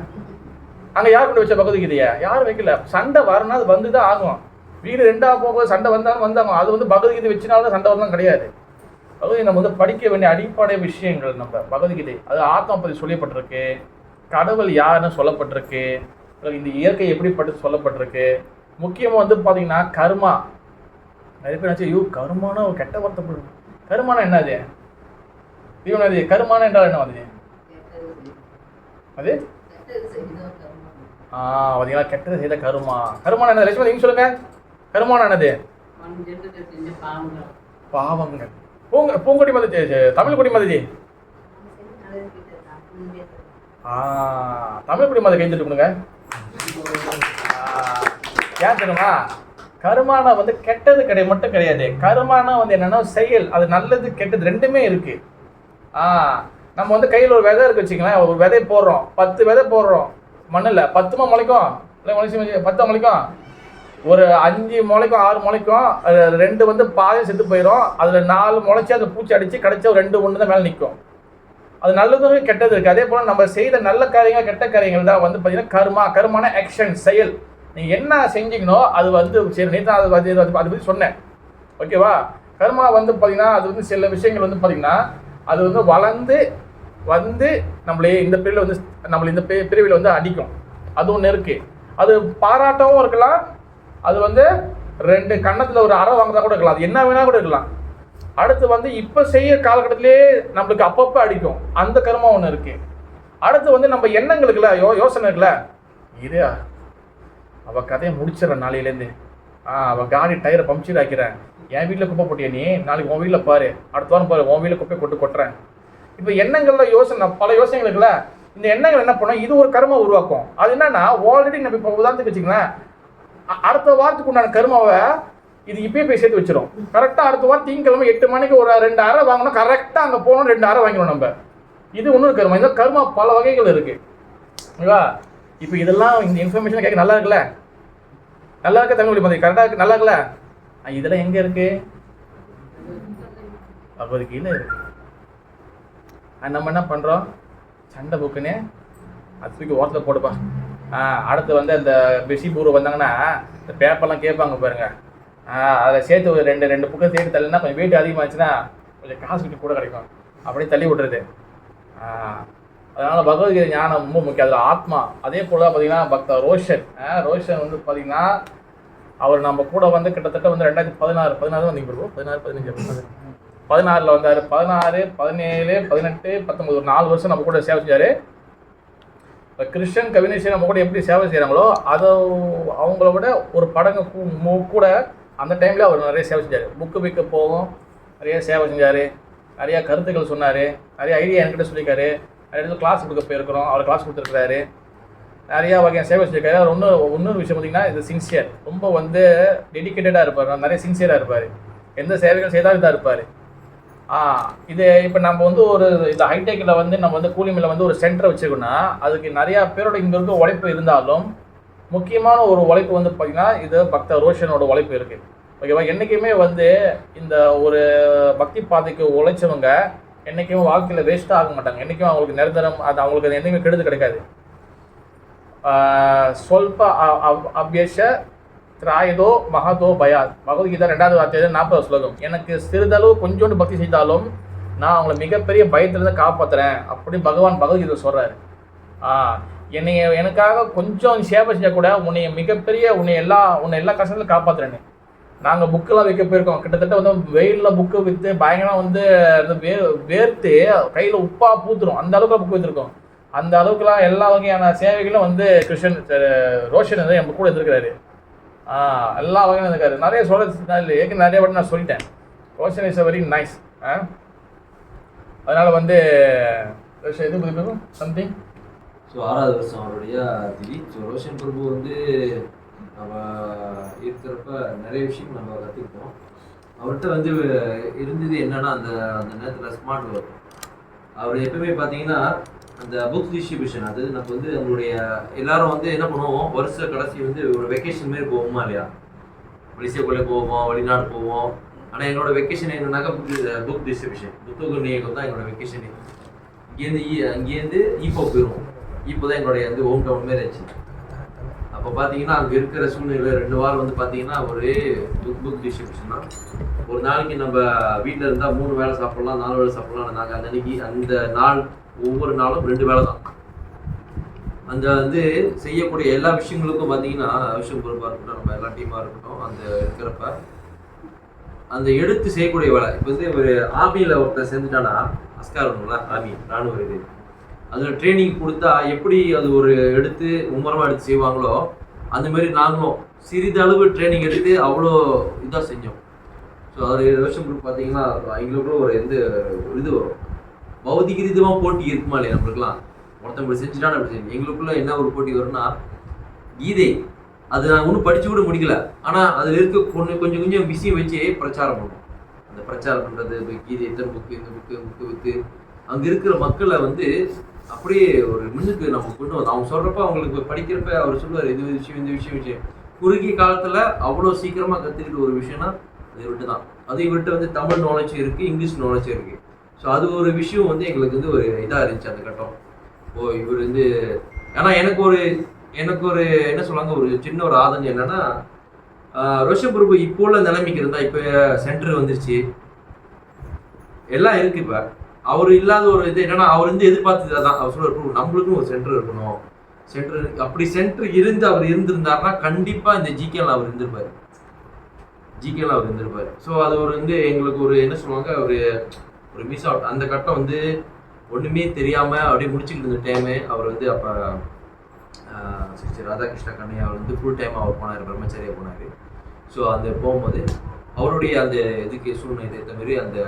அங்கே யார் கொண்டு வச்ச பகவத்கீதையை, யாரும் வைக்கல. சண்டை வரணும், அது வந்து தான் ஆகும். வீடு ரெண்டாக போக சண்டை வந்தாங்க. அது வந்து பகவத்கீதை வச்சுனால்தான் சண்டை வரலாம் கிடையாது. பகவத்கீதை நம்ம வந்து படிக்க வேண்டிய அடிப்படை விஷயங்கள். நம்ம பகவத்கீதை அது ஆத்மா பற்றி சொல்லப்பட்டிருக்கு, கடவுள் யாருன்னு சொல்லப்பட்டிருக்கு, இந்த இயற்கை எப்படிப்பட்டு சொல்லப்பட்டிருக்கு. முக்கியமாக வந்து பார்த்தீங்கன்னா கர்மா. நிறைய பேர் நினச்சி கருமானா ஒரு கெட்ட வார்த்தை போடுங்க. கருமானா என்னது, தீவனது கருமானா என்றால் என்ன வந்து அது பார்த்தீங்கன்னா கெட்டது செய்த கருமா. கருமானா என்ன லட்சுமி, நீங்கள் சொல்லுங்க, கருமானா என்னது, பாவங்கள். பூங்கொடி மதி தமிழ் குடி மதிஜி தமிழ் குடி மதி கைஞ்சிட்டு கொடுங்க. ஏன் தெரியுமா, கருமானம் வந்து கெட்டது மட்டும் கிடையாது. கருமானம் வந்து என்னன்னா செயல், அது நல்லது கெட்டது ரெண்டுமே இருக்கு. நம்ம வந்து கையில் ஒரு விதை இருக்கு வச்சுக்கலாம், ஒரு விதை போடுறோம், 10 விதை போடுறோம் மண்ணில், 10 முளைக்கும் இல்லை 10 முளைக்கும், ஒரு 5 முளைக்கும் 6 முளைக்கும், 2 வந்து பாதையும் செத்து போயிடும், அதில் 4 முளைச்சி அதை பூச்சி அடித்து கடைச்சா 2 ஒன்று தான் மேலே நிற்கும். அது நல்லதும் கெட்டது இருக்குது. அதே போல் நம்ம செய்த நல்ல காரியங்கள் கெட்ட காரியங்கள் தான் வந்து பார்த்தீங்கன்னா கருமான ஆக்ஷன் செயல். நீங்கள் என்ன செஞ்சீங்கனோ அது வந்து சரி, நீ தான் அதை பற்றி சொன்னேன், ஓகேவா. கர்மா வந்து பார்த்தீங்கன்னா அது வந்து சில விஷயங்கள் வந்து பார்த்தீங்கன்னா அது வந்து வளர்ந்து வந்து நம்மளே இந்த பிரிவில் வந்து இந்த பிரிவில் வந்து அடிக்கும். அது ஒன்று இருக்குது. அது பாராட்டவும் இருக்கலாம், அது வந்து 2 கன்னத்தில் ஒரு அறை வாங்குறதா கூட இருக்கலாம், அது என்ன வேணா கூட இருக்கலாம். அடுத்து வந்து இப்போ செய்ய காலகட்டத்திலே நம்மளுக்கு அப்பப்போ அடிக்கும், அந்த கர்மா ஒன்று இருக்குது. அடுத்து வந்து நம்ம எண்ணங்களுக்குல யோசனை இருக்குல்ல, இது அவள் கதையை முடிச்சிடறேன் நாளையிலேருந்து, அவள் காடி டயரை பம்ப்சர் ஆக்கிறேன், என் வீட்டில் குப்பை போட்டியா நீ, நாளைக்கு உன் வீட்டில் பாரு, அடுத்த வாரம் பாரு உன் வீட்டில் குப்பை கொட்டுறேன். இப்போ எண்ணங்கள்ல யோசனை, பல யோசனைகள் இருக்குல்ல, இந்த எண்ணங்கள் என்ன பண்ணும், இது ஒரு கர்மா உருவாக்கும். அது என்னன்னா ஆல்ரெடி நம்ம இப்போ உதாரணத்துக்கு வச்சுங்களேன், அடுத்த வாரத்துக்கு உண்டான கர்மாவை இது இப்பயே போய் சேர்த்து வச்சிடும். கரெக்டாக அடுத்த வாரம் திங்கக்கிழமை 8 மணிக்கு ஒரு 2 அறை வாங்கணும், கரெக்டாக அங்கே போகணும், 2 அறை வாங்கிடும் நம்ம. இது ஒன்றும் கர்மா. இந்த கர்மா பல வகைகள் இருக்கு, ஓகேவா. இப்போ இதெல்லாம் இந்த இன்ஃபர்மேஷன் கேட்க நல்லா இருக்குல்ல, நல்லா இருக்க தமிழ் மொழி மாதிரி கரெக்டாக இருக்கு, நல்லா இருக்குல்ல. இதெல்லாம் எங்கே இருக்கு, அப்போது கீழே இருக்கு. நம்ம என்ன பண்ணுறோம், சண்டை புக்குன்னு அது தூக்கி ஓரத்தில் போடுப்பா. அடுத்து வந்து அந்த பிசி பூர்வம் வந்தாங்கன்னா இந்த பேப்பர்லாம் கேட்பாங்க பாருங்க, அதை சேர்த்து ஒரு 2 புக்கை சேர்த்து தள்ளினா கொஞ்சம் வெயிட் அதிகமாச்சுன்னா கொஞ்சம் காசு கிட்ட கூட கிடைக்கும், அப்படியே தள்ளி விட்டுறது. அதனால் பகவத்கீதை ஞானம் ரொம்ப முக்கியம், அதில் ஆத்மா. அதே போல் பார்த்தீங்கன்னா பக்தர் ரோஷன் வந்து பார்த்தீங்கன்னா அவர் நம்ம கூட வந்து கிட்டத்தட்ட வந்து 2016 வந்தீங்க ப்ரோ, 16 வந்தார், 16, 17, 18, 19 ஒரு 4 வருஷம் நம்ம கூட சேவை செஞ்சார். இப்போ கிறிஸ்டியன் கம்யூனிஸ்ட் நம்ம கூட எப்படி சேவை செய்கிறாங்களோ அதை அவங்கள விட ஒரு படங்கு கூட அந்த டைமில் அவர் நிறைய சேவை செஞ்சார். புக்கு விற்க போகும், நிறைய சேவை செஞ்சார், நிறையா கருத்துக்கள் சொன்னார், நிறைய ஐடியா என்கிட்ட சொல்லியிருக்காரு, நிறைய இடத்துல கிளாஸ் கொடுக்க போயிருக்கிறோம், அவர் கிளாஸ் கொடுத்துருக்காரு, நிறையா வகையான சேவை செஞ்சிருக்காரு. அவர் இன்னொரு விஷயம் பார்த்திங்கன்னா இது சின்சியர், ரொம்ப வந்து டெடிக்கேட்டடாக இருப்பார், நிறைய சின்சியராக இருப்பார், எந்த சேவைகள் செய்தாலும் இதாக இருப்பார். இது இப்போ நம்ம வந்து ஒரு இந்த ஹைடெக்கில் வந்து நம்ம வந்து கூலிமில் வந்து ஒரு சென்டரை வச்சுருக்கோன்னா அதுக்கு நிறையா பேரோட இங்கே இருக்க உழைப்பு இருந்தாலும் முக்கியமான ஒரு உழைப்பு வந்து பார்த்திங்கன்னா இது பக்தர் ரோஷனோட உழைப்பு இருக்குது, ஓகேவா. என்றைக்குமே வந்து இந்த ஒரு பக்தி பாதைக்கு உழைச்சவங்க என்றைக்குமே வாழ்க்கையில் வேஸ்ட்டாக ஆக மாட்டாங்க, என்றைக்கும் அவங்களுக்கு நிரந்தரம், அது அவங்களுக்கு என்றைக்குமே கெடுதல் கிடைக்காது. ஸ்வல்ப அபியஷ திராயதோ மகதோ பயாத், பகவத்கீதா 2வது அத்தியாயம் 40வது ஸ்லோகம். எனக்கு சிறிதளவு கொஞ்சோண்டு பக்தி செய்தாலும் நான் அவங்களை மிகப்பெரிய பயத்திலிருந்து காப்பாற்றுறேன் அப்படின்னு பகவான் பகவத்கீதை சொல்கிறாரு. எனக்காக கொஞ்சம் சேவை செஞ்சால் கூட உன்னை எல்லா கஷ்டத்துலையும் காப்பாற்றுறேன்னு. நாங்கள் புக்கெல்லாம் வைக்க போயிருக்கோம், கிட்டத்தட்ட வந்து வெயிலில் புக்கு விற்று பயங்கரம் வந்து வேர்த்து கையில் உப்பாக பூத்துரும், அந்த அளவுக்கு புக்கு வச்சுருக்கோம். அந்த அளவுக்குலாம் எல்லா வகையான சேவைகளும் வந்து ரோஷன் வந்து நம்ம கூட இருந்திருக்கிறாரு. எல்லா வகையும் இருக்காரு. நிறைய சொல்ல நிறைய வாட்டி நான் சொல்லிட்டேன், ரோஷன் இஸ் வெரி நைஸ். அதனால் வந்து இது புதுப்பிக்கும் சம்திங். ஸோ 6வது வருஷம் அவருடைய திதி. ஸோ ரோஷன் பிரபு வந்து நம்ம இருக்கிறப்ப நிறைய விஷயம் நம்ம கற்றுக்கிட்டோம். அவர்கிட்ட வந்து இருந்தது என்னன்னா அந்த நேரத்தில் ஸ்மார்ட் ஒர்க். அவர் எப்பவுமே பார்த்தீங்கன்னா அந்த புக்ஸ் டிஸ்ட்ரிபியூஷன், அது நம்ம வந்து நம்மளுடைய எல்லாரும் வந்து என்ன பண்ணுவோம், வருஷ கடைசி வந்து ஒரு வெக்கேஷன் மாரி போவோமா இல்லையா, மலேசியாக்குள்ளே போவோம், வெளிநாடு போவோம். ஆனால் எங்களோட வெக்கேஷன் என்னன்னாக்கா புக் டிஸ்ட்ரிபியூஷன், புத்தக நியகம் தான் எங்களோட வெக்கேஷன். அங்கேருந்து ஈப்போ போயிடுவோம். ஈப்போ தான் எங்களுடைய வந்து ஹோம் டவுன் மாரி ஆச்சு. அப்போ பார்த்தீங்கன்னா அங்கே இருக்கிற சூழ்நிலை 2 வாரம் வந்து பார்த்தீங்கன்னா ஒரு புக் டிஸ்ட்ரிபியூஷன் தான். ஒரு நாளைக்கு நம்ம வீட்டில் இருந்தால் 3 வேளை சாப்பிட்லாம், 4 வேளை சாப்பிட்லாம். நாங்கள் அன்னைக்கு அந்த நாள் ஒவ்வொரு நாளும் 2 வேளை தான். அந்த வந்து செய்யக்கூடிய எல்லா விஷயங்களுக்கும் பார்த்தீங்கன்னா விஷயம் பொறுப்பாக இருக்கட்டும், நம்ம எல்லா டீமாக இருக்கட்டும், அந்த இருக்கிறப்ப அந்த எடுத்து செய்யக்கூடிய வேலை. இப்போ வந்து ஒரு ஆர்மியில் ஒருத்தர் சேர்ந்துட்டானா அஸ்கார் ஒன்றுங்களா, ஆர்மி ராணுவ இது, அதில் ட்ரைனிங் கொடுத்தா எப்படி அது ஒரு எடுத்து மும்முரமாக எடுத்து செய்வாங்களோ அந்த மாதிரி நாங்களும் சிறிதளவு ட்ரைனிங் எடுத்து அவ்வளோ இதாக செஞ்சோம். ஸோ அவர் ரோஷன் பிரபு பார்த்தீங்கன்னா எங்களுக்குள்ள ஒரு ஒரு இது வரும், பௌதிக ரீதியாக போட்டி இருக்குமா இல்லையா நம்மளுக்குலாம். ஒருத்தன் இப்படி செஞ்சுட்டான்னு அப்படி செய்யும். எங்களுக்குள்ள என்ன ஒரு போட்டி வரும்னா, கீதை அது நான் ஒன்றும் படிச்சு கூட முடிக்கல, ஆனால் அதில் இருக்க கொஞ்சம் கொஞ்சம் விஷயம் வச்சு பிரச்சாரம் பண்ணுவோம். அந்த பிரச்சாரம் பண்ணுறது இப்போ கீதை எத்தனை புக்கு, இந்த புக்கு விற்று அங்கே இருக்கிற மக்களை வந்து அப்படியே ஒரு மின்னுக்கு நம்ம கொண்டு வந்தோம். அவங்க சொல்கிறப்ப அவங்களுக்கு படிக்கிறப்ப அவர் சொல்லுவார், இது விஷயம் இந்த விஷயம் குறுகிய காலத்தில் அவ்வளோ சீக்கிரமாக கற்றுக்கிட்டு ஒரு விஷயம்னா அது இவர்கிட்ட தான். அது இவர்கிட்ட வந்து தமிழ் நாலேஜும் இருக்குது, இங்கிலீஷ் நாலேஜும் இருக்குது. ஸோ அது ஒரு விஷயம் வந்து எங்களுக்கு வந்து ஒரு இதாக இருந்துச்சு அந்த கட்டம். ஓ இவர் வந்து ஏன்னா எனக்கு ஒரு என்ன சொல்லுவாங்க, ஒரு சின்ன ஒரு ஆதங்கம் என்னன்னா, ரோஷன் பிரபு இப்போ உள்ள நிலைமைக்கு இருந்தால், இப்போ சென்டர் வந்துருச்சு எல்லாம் இருக்கு. இப்போ அவர் இல்லாத ஒரு இது என்னன்னா, அவர் வந்து எதிர்பார்த்தது அதான். அவர் சொல்ல நம்மளுக்கும் ஒரு சென்டர் இருக்கணும், சென்டர் அப்படி சென்டர் இருந்து அவர் இருந்திருந்தாருன்னா கண்டிப்பாக இந்த ஜிகேல அவர் இருந்திருப்பார். ஸோ அது ஒரு வந்து எங்களுக்கு ஒரு என்ன சொல்லுவாங்க, ஒரு மிஸ் அவுட். அந்த கட்டம் வந்து ஒன்றுமே தெரியாமல் அப்படியே முடிச்சுக்கிட்டு இருந்த டைமு அவர் வந்து அப்போ ராதாகிருஷ்ண கண்ணையா அவர் வந்து ஃபுல் டைம் அவர் போனார், பிரம்மச்சாரியாக போனார். ஸோ அந்த போகும்போது அவருடைய அந்த இதுக்கு சூழ்நிலை ஏற்ற மாதிரி அந்த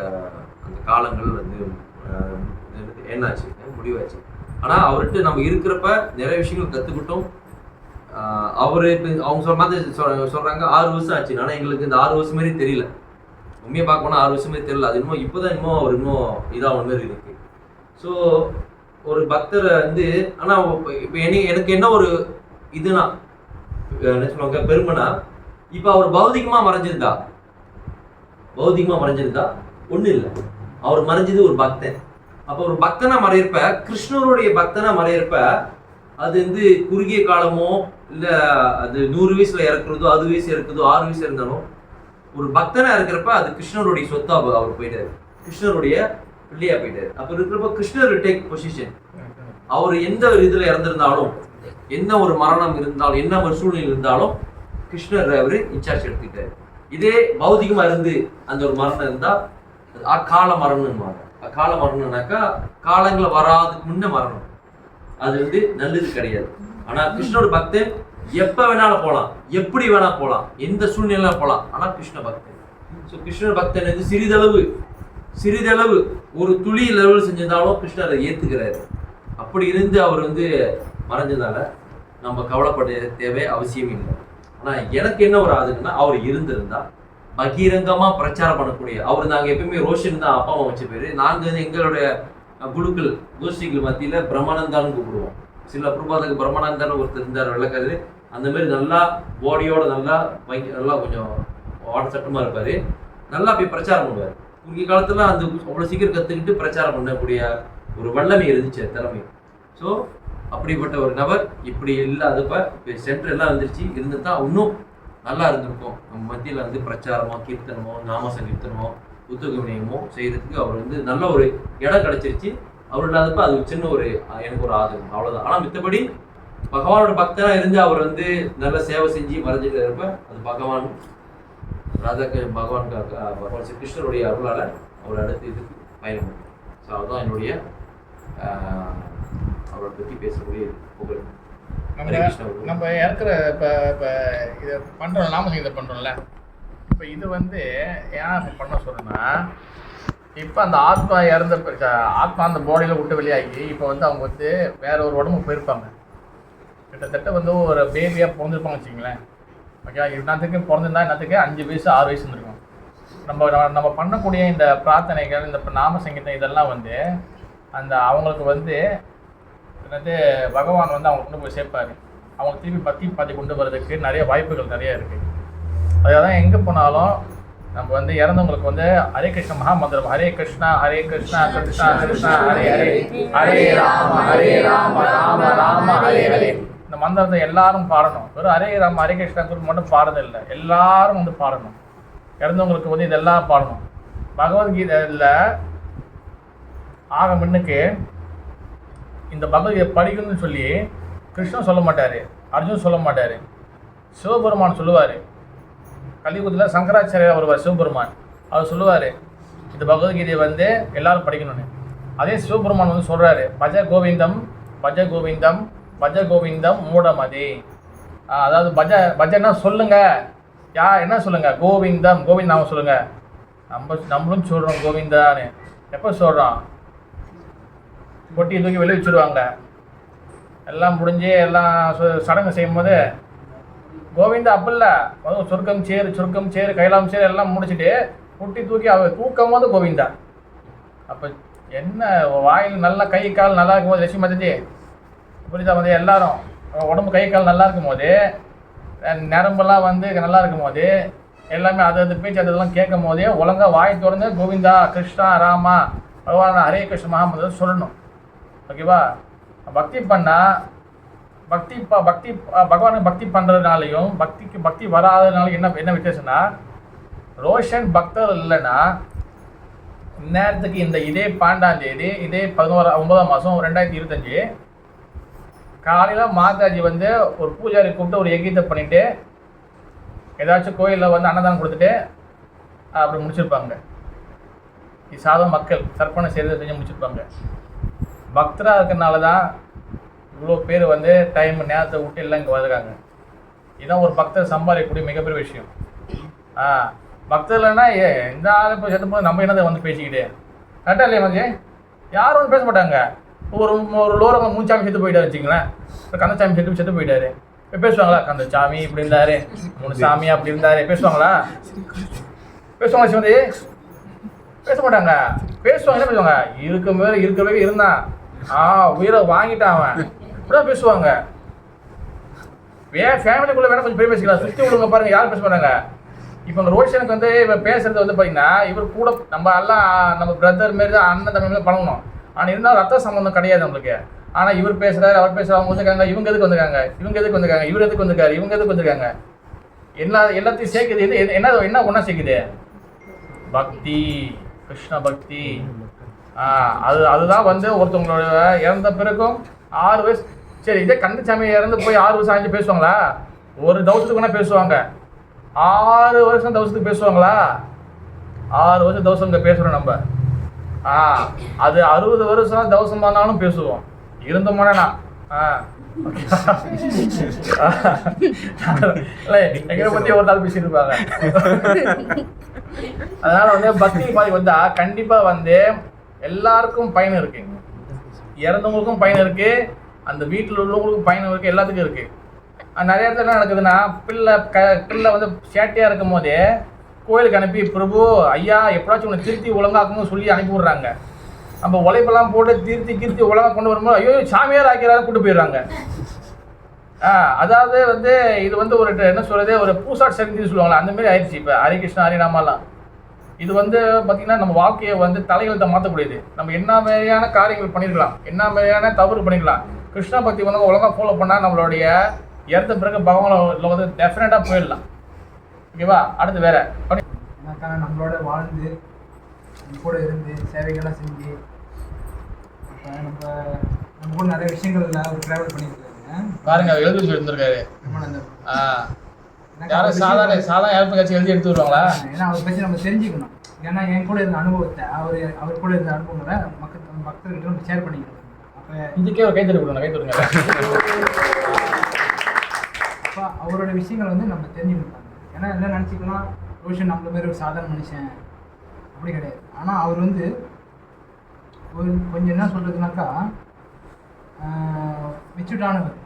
காலங்கள் வந்து என்னாச்சு, முடிவாச்சு. ஆனால் அவர்கிட்ட நம்ம இருக்கிறப்ப நிறைய விஷயங்கள் கற்றுக்கிட்டோம். அவர் இப்போ அவங்க சொல்கிறாங்க 6 வருஷம் ஆச்சு, ஆனால் எங்களுக்கு இந்த 6 வருஷம் மாதிரி தெரியல. உண்மையை பார்க்க போனால் 6 வருஷம் மாதிரி தெரியல. அது இன்னும் இப்போ தான் அவர் இன்னும் இதான மாதிரி இருக்கு. ஸோ ஒரு பக்தரை வந்து ஆனால் இப்போ எனக்கு என்ன ஒரு இதுனா என்ன சொல்லுவாங்க பெருமைனா, இப்போ அவர் பௌதிகமாக மறைஞ்சிருந்தா ஒன்றும் இல்லை, அவர் மறைஞ்சது ஒரு பக்தன். அப்போ ஒரு பக்தனா மறையிருப்ப, கிருஷ்ணருடைய பக்தனா மறையிருப்ப, அது வந்து குறுகிய காலமோ இல்லை அது 100 வயசுல இறக்குறதோ 60 வயசு இறக்குதோ 6 வயசு இருந்தாலும், ஒரு பக்தனா இருக்கிறப்ப அது கிருஷ்ணருடைய சொத்தா அவர் போயிட்டாரு, கிருஷ்ணருடைய பிள்ளையா போயிட்டாரு. அப்ப இருக்கிறப்ப கிருஷ்ணர் டேக் பொசிஷன். அவர் எந்த ஒரு இதுல இறந்திருந்தாலும், என்ன ஒரு மரணம் இருந்தாலும், என்ன ஒரு சூழ்நிலை இருந்தாலும் கிருஷ்ணர் அவரு இன்சார்ஜ் எடுத்துக்கிட்டாரு. இதே பௌதிகமா இருந்து அந்த ஒரு மரணம் இருந்தா அக்கால மரணம்னுவாங்க. அக்கால மரணம்னாக்கா காலங்களை வராதுக்கு முன்ன மரணம், அது வந்து நல்லது கிடையாது. ஆனா கிருஷ்ணோட பக்தன் எப்ப வேணாலும் போகலாம், எப்படி வேணா போகலாம், எந்த சூழ்நிலை போகலாம். ஆனா கிருஷ்ண பக்தன். ஸோ கிருஷ்ணர் பக்தன் வந்து சிறிதளவு ஒரு துளி லெவல் செஞ்சிருந்தாலும் கிருஷ்ணர் அதை ஏத்துக்கிறாரு. அப்படி இருந்து அவர் வந்து மறைஞ்சதால நம்ம கவலைப்பட தேவை அவசியம் இல்லை. ஆனா எனக்கு என்ன ஒரு ஆகுதுன்னா, அவர் இருந்திருந்தா பகிரங்கமா பிரச்சாரம் பண்ணக்கூடிய அவர். நாங்க எப்பயுமே ரோஷன் தான் அப்பா அம்மா வச்ச பேரு. நாங்க எங்களுடைய குழுக்கள் கோஷ்டிகள் மத்தியில பிரம்மானந்தான்னு கூப்பிடுவோம். சில பிரபாதக்கு பிரம்மானந்தான்னு ஒருத்தர் இருந்தார் வெள்ளக்காரு. அந்த மாதிரி நல்லா பாடியோட நல்லா கொஞ்சம் வாட சட்டமா இருப்பாரு. நல்லா போய் பிரச்சாரம் பண்ணுவார். குறுகிய காலத்துல அந்த அவ்வளவு சீக்கிரம் கத்துக்கிட்டு பிரச்சாரம் பண்ணக்கூடிய ஒரு வல்லமை இருந்துச்சு, திறமை. ஸோ அப்படிப்பட்ட ஒரு நபர் இப்படி இல்லாதப்ப சென்டர் எல்லாம் வந்துருச்சு, இருந்துதான் இன்னும் நல்லா இருந்திருக்கும். நம்ம மத்தியில் வந்து பிரச்சாரமோ கீர்த்தனமோ நாம சங்கீர்த்தனமோ புத்தகமோ செய்யறதுக்கு அவர் வந்து நல்ல ஒரு இடம் கிடைச்சிருச்சு. அவர் இல்லாதப்ப அது சின்ன ஒரு எனக்கு ஒரு ஆதங்கம், அவ்வளவுதான். ஆனா மித்தபடி பகவானோட பக்தனா இருந்து அவர் வந்து நல்ல சேவை செஞ்சு மறைஞ்சிட்டு இருப்ப அது பகவான் பகவான் ஸ்ரீ கிருஷ்ணருடைய அருளால அவர் அடுத்து இதுக்கு பயணம். ஸோ அதுதான் என்னுடைய அவரை பற்றி பேசக்கூடிய புகழ். நம்ம இருக்கிற இப்போ இதை பண்ணுறோம், நாமசங்கீதை பண்ணுறோம்ல, இப்போ இது வந்து ஏன் இப்போ பண்ண சொல்கிறேன்னா, இப்போ அந்த ஆத்மா ஆத்மா அந்த பாடியில் விட்டு வெளியாகி இப்போ வந்து அவங்க வந்து வேற ஒரு உடம்புக்கு போயிருப்பாங்க. கிட்டத்தட்ட வந்து ஒரு பேபியாக பிறந்திருப்பாங்க வச்சுங்களேன். ஓகே, இன்னத்துக்கு பிறந்திருந்தா இன்னத்துக்கு 5 வயசு 6 வயசு இருந்திருக்கும். நம்ம பண்ணக்கூடிய இந்த பிரார்த்தனைகள், இந்த நாம சங்கீதம் இதெல்லாம் வந்து அந்த அவங்களுக்கு வந்து என்னது பகவான் வந்து அவங்க கொண்டு போய் சேர்ப்பார். அவங்க திருப்பி பக்தி பாதி கொண்டு வர்றதுக்கு நிறைய வாய்ப்புகள் நிறைய இருக்குது. அதான் எங்கே போனாலும் நம்ம வந்து இறந்தவங்களுக்கு வந்து ஹரே கிருஷ்ண மகாமந்திரம், ஹரே கிருஷ்ணா கிருஷ்ணா கிருஷ்ணா ஹரே ஹரே, ஹரே ராம ராம ராம ஹரே ஹரே, இந்த மந்திரத்தை எல்லாரும் பாடணும். வெறும் ஹரே ராம ஹரே கிருஷ்ணா குரு மட்டும் பாடுறதில்லை, எல்லாரும் வந்து பாடணும். இறந்தவங்களுக்கு வந்து இதெல்லாம் பாடணும். பகவத்கீதையில் ஆக முன்னுக்கு இந்த பகவத்கீதை படிக்கணும்னு சொல்லி கிருஷ்ணன் சொல்ல மாட்டார், அர்ஜுன் சொல்ல மாட்டார், சிவபெருமான் சொல்லுவார். கலியுகத்தில் சங்கராச்சாரியார் வருவார் சிவபெருமான், அவர் சொல்லுவார் இந்த பகவத்கீதையை வந்து எல்லாரும் படிக்கணும்னு. அதே சிவபெருமான் வந்து சொல்கிறாரு, பஜ கோவிந்தம் பஜ கோவிந்தம் பஜ கோவிந்தம் மூடமதே. அதாவது பஜன்னா சொல்லுங்க, என்ன சொல்லுங்க, கோவிந்தம் கோவிந்த் நாம சொல்லுங்க, நம்மளும் சொல்கிறோம் கோவிந்தான்னு. எப்போ சொல்கிறோம்? பொட்டியை தூக்கி வெளியே வச்சுருவாங்க. எல்லாம் முடிஞ்சு எல்லாம் சடங்கு செய்யும்போது கோவிந்தா அப்படில்ல, சொர்க்கம் சேரு கைலாம் சேரு எல்லாம் முடிச்சுட்டு பொட்டி தூக்கி தூக்கும் போது கோவிந்தா. அப்போ என்ன வாயில் நல்லா கை கால் நல்லா இருக்கும் போது லட்சுமி மதிச்சு புரியுதா வந்து எல்லாரும் உடம்பு கை கால் நல்லா இருக்கும் போது நரம்பெல்லாம் வந்து நல்லா இருக்கும் போது எல்லாமே அது பேச்சு அதெல்லாம் கேட்கும் போதே ஒழுங்கா வாய் திறந்து கோவிந்தா கிருஷ்ணா ராமா பகவான் ஹரே கிருஷ்ண மகாமது சொல்லணும். ஓகேவா? பக்தி பண்ணால் பக்தி பகவானுக்கு பக்தி பண்ணுறதுனாலையும் பக்தி வராதனாலும் என்ன வித்தியாசம்னா, ரோஷன் பக்தர் இல்லைன்னா இந்நேரத்துக்கு இதே 12ஆம் தேதி இதே 9ஆம் மாதம் 2025 காலையில் மாதாஜி வந்து ஒரு பூஜாரி கூப்பிட்டு ஒரு யஜ்யத்தை பண்ணிவிட்டு ஏதாச்சும் கோயிலில் வந்து அன்னதானம் கொடுத்துட்டு அப்படி முடிச்சிருப்பாங்க. இது சாதாரண மக்கள் சர்ப்பணம் செஞ்சு முடிச்சிருப்பாங்க. பக்தராக இருக்கிறனால தான் இவ்வளோ பேர் வந்து நேரத்தை விட்டு எல்லாம் இங்கே வருகிறாங்க. இதுதான் ஒரு பக்தர் சம்பாதிக்கக்கூடிய மிகப்பெரிய விஷயம். பக்தர் இல்லைன்னா இந்த ஆள் இப்போ செத்து போது நம்ம என்னதை வந்து பேசிக்கிட்டு கரெக்டாக இல்லையா வந்து யாரும் வந்து பேச மாட்டாங்க. ஒரு லோரம் மூஞ்சாமி செத்து போயிட்டாரு வச்சுங்களேன், இப்போ கந்தசாமி செத்து போயிட்டாரு, இப்போ பேசுவாங்களா? கந்தசாமி இப்படி இருந்தாரு, முனுசாமி அப்படி இருந்தாரு, பேசுவாங்களா? சிவந்தி பேச மாட்டாங்க. பேசுவாங்க. என்ன பேசுவாங்க? இருக்கவே இருந்தான், உயிரை வாங்கிட்டான் அவன், இப்படிதான் பேசுவாங்க. ஃபேமிலிக்குள்ளே வேணால் கொஞ்சம் பேசிக்கலாம், சுற்றி விடுங்க பாருங்க, யாரும் பேச மாட்டாங்க. இப்போ ரோஷனுக்கு வந்து இப்போ பேசுறது வந்து பார்த்தீங்கன்னா இவர் கூட நம்ம பிரதர் மாரி தான், அண்ணன் தம்பி மாதிரி பழகணும். ஆனால் இருந்தாலும் ரத்த சம்பந்தம் கிடையாது நம்மளுக்கு. ஆனால் இவர் பேசுகிறாரு, அவர் பேசுகிறார், அவங்க வந்துருக்காங்க, இவங்க எதுக்கு வந்திருக்காங்க, இவர் எதுக்கு வந்திருக்காரு, இவங்க எதுக்கு வந்திருக்காங்க, எல்லாத்தையும் சேர்க்குது. என்ன ஒன்றா சேர்க்குது? பக்தி, கிருஷ்ண பக்தி. அதுதான் வந்து ஒருத்தவங்களோட இறந்த பிறகும் 6 வயசு. சரி, இதே கந்தசாமி இறந்து போய் 6 வருஷம் ஆச்சு பேசுவாங்களா? ஒரு தவசத்துக்கு வேணால் பேசுவாங்க. 6 வருஷம் தவசத்துக்கு பேசுவாங்களா? 6 வருஷம் தவசம் இங்கே பேசுகிறோம் நம்ம. அது 60 வருஷம் தவசம் பண்ணாலும் பேசுவோம். இருந்தோம்னா எங்களை பற்றி ஒரு நாள் பேசிட்டு இருப்பாங்க. அதனால வந்து பக்தி மாதிரி வந்தா கண்டிப்பா வந்து எல்லாருக்கும் பயன் இருக்கு. இறந்தவங்களுக்கும் பயன் இருக்கு, அந்த வீட்டில் உள்ளவங்களுக்கும் பயன் இருக்கு, எல்லாத்துக்கும் இருக்கு. நிறைய இடத்துல என்ன நடக்குதுன்னா, பிள்ளை வந்து சேட்டையா இருக்கும் போதே கோயிலுக்கு அனுப்பி பிரபு ஐயா எப்படாச்சும் உன்னை திருத்தி ஒழுங்காக்கணும்னு சொல்லி அனுப்பி விடுறாங்க. நம்ம உழைப்பெல்லாம் போட்டு திருத்தி ஒழுங்கா கொண்டு வரும்போது ஐயோ சாமியார் ஆக்கிறாரு கூட்டு போயிடுறாங்க. அதாவது வந்து இது வந்து ஒரு என்ன சொல்றது, ஒரு பூசாட் சக்தின்னு சொல்லுவாங்களா, அந்த மாதிரி ஆயிடுச்சு. இப்போ ஹரிகிருஷ்ணா ஹரிநாமாலாம் இது வந்து பார்த்தீங்கன்னா நம்ம வாழ்க்கையை வந்து தலைகள்கிட்ட மாற்றக்கூடியது. நம்ம என்ன மாதிரியான காரியங்கள் பண்ணியிருக்கலாம், என்ன மாதிரியான தவறு பண்ணிக்கலாம். கிருஷ்ணா பக்தி வந்து ஒழுங்காக ஃபாலோ பண்ணால் நம்மளுடைய இறந்த பிறகு பகவானில் வந்து டெஃபினட்டாக போயிடலாம். ஓகேவா? அடுத்து வேற எனக்கான நம்மளோட வாழ்ந்து கூட இருந்து சேவைகள்லாம் செஞ்சு நம்ம கூட நிறைய விஷயங்கள்ல ஒரு ட்ராவல் பண்ணியிருக்காங்க பாருங்க. எழுதி வச்சுருந்துருக்காரு. யாரும் சாதாரண யாருக்கும் கட்சி எழுதி எடுத்து வருவாங்களா? ஏன்னா அவரை பற்றி நம்ம தெரிஞ்சுக்கணும். ஏன்னா என் கூட இருந்த அனுபவத்தை அவர் கூட இருந்த அனுபவங்களை மக்கள்கிட்ட நம்ம ஷேர் பண்ணிக்கணும். அப்போ இதுக்கே ஒரு கைத்தறி கொடுங்க, கைத்தறிங்க. அப்போ அவரோட விஷயங்கள் வந்து நம்ம தெரிஞ்சுக்கணும். ஏன்னா என்ன நினச்சிக்கலாம், ரோஷன் நம்மள மாதிரி ஒரு சாதாரண மனுஷன் அப்படி கிடையாது. ஆனால் அவர் வந்து ஒரு கொஞ்சம் என்ன சொல்கிறதுனாக்கா மெச்சூர்டானவர்,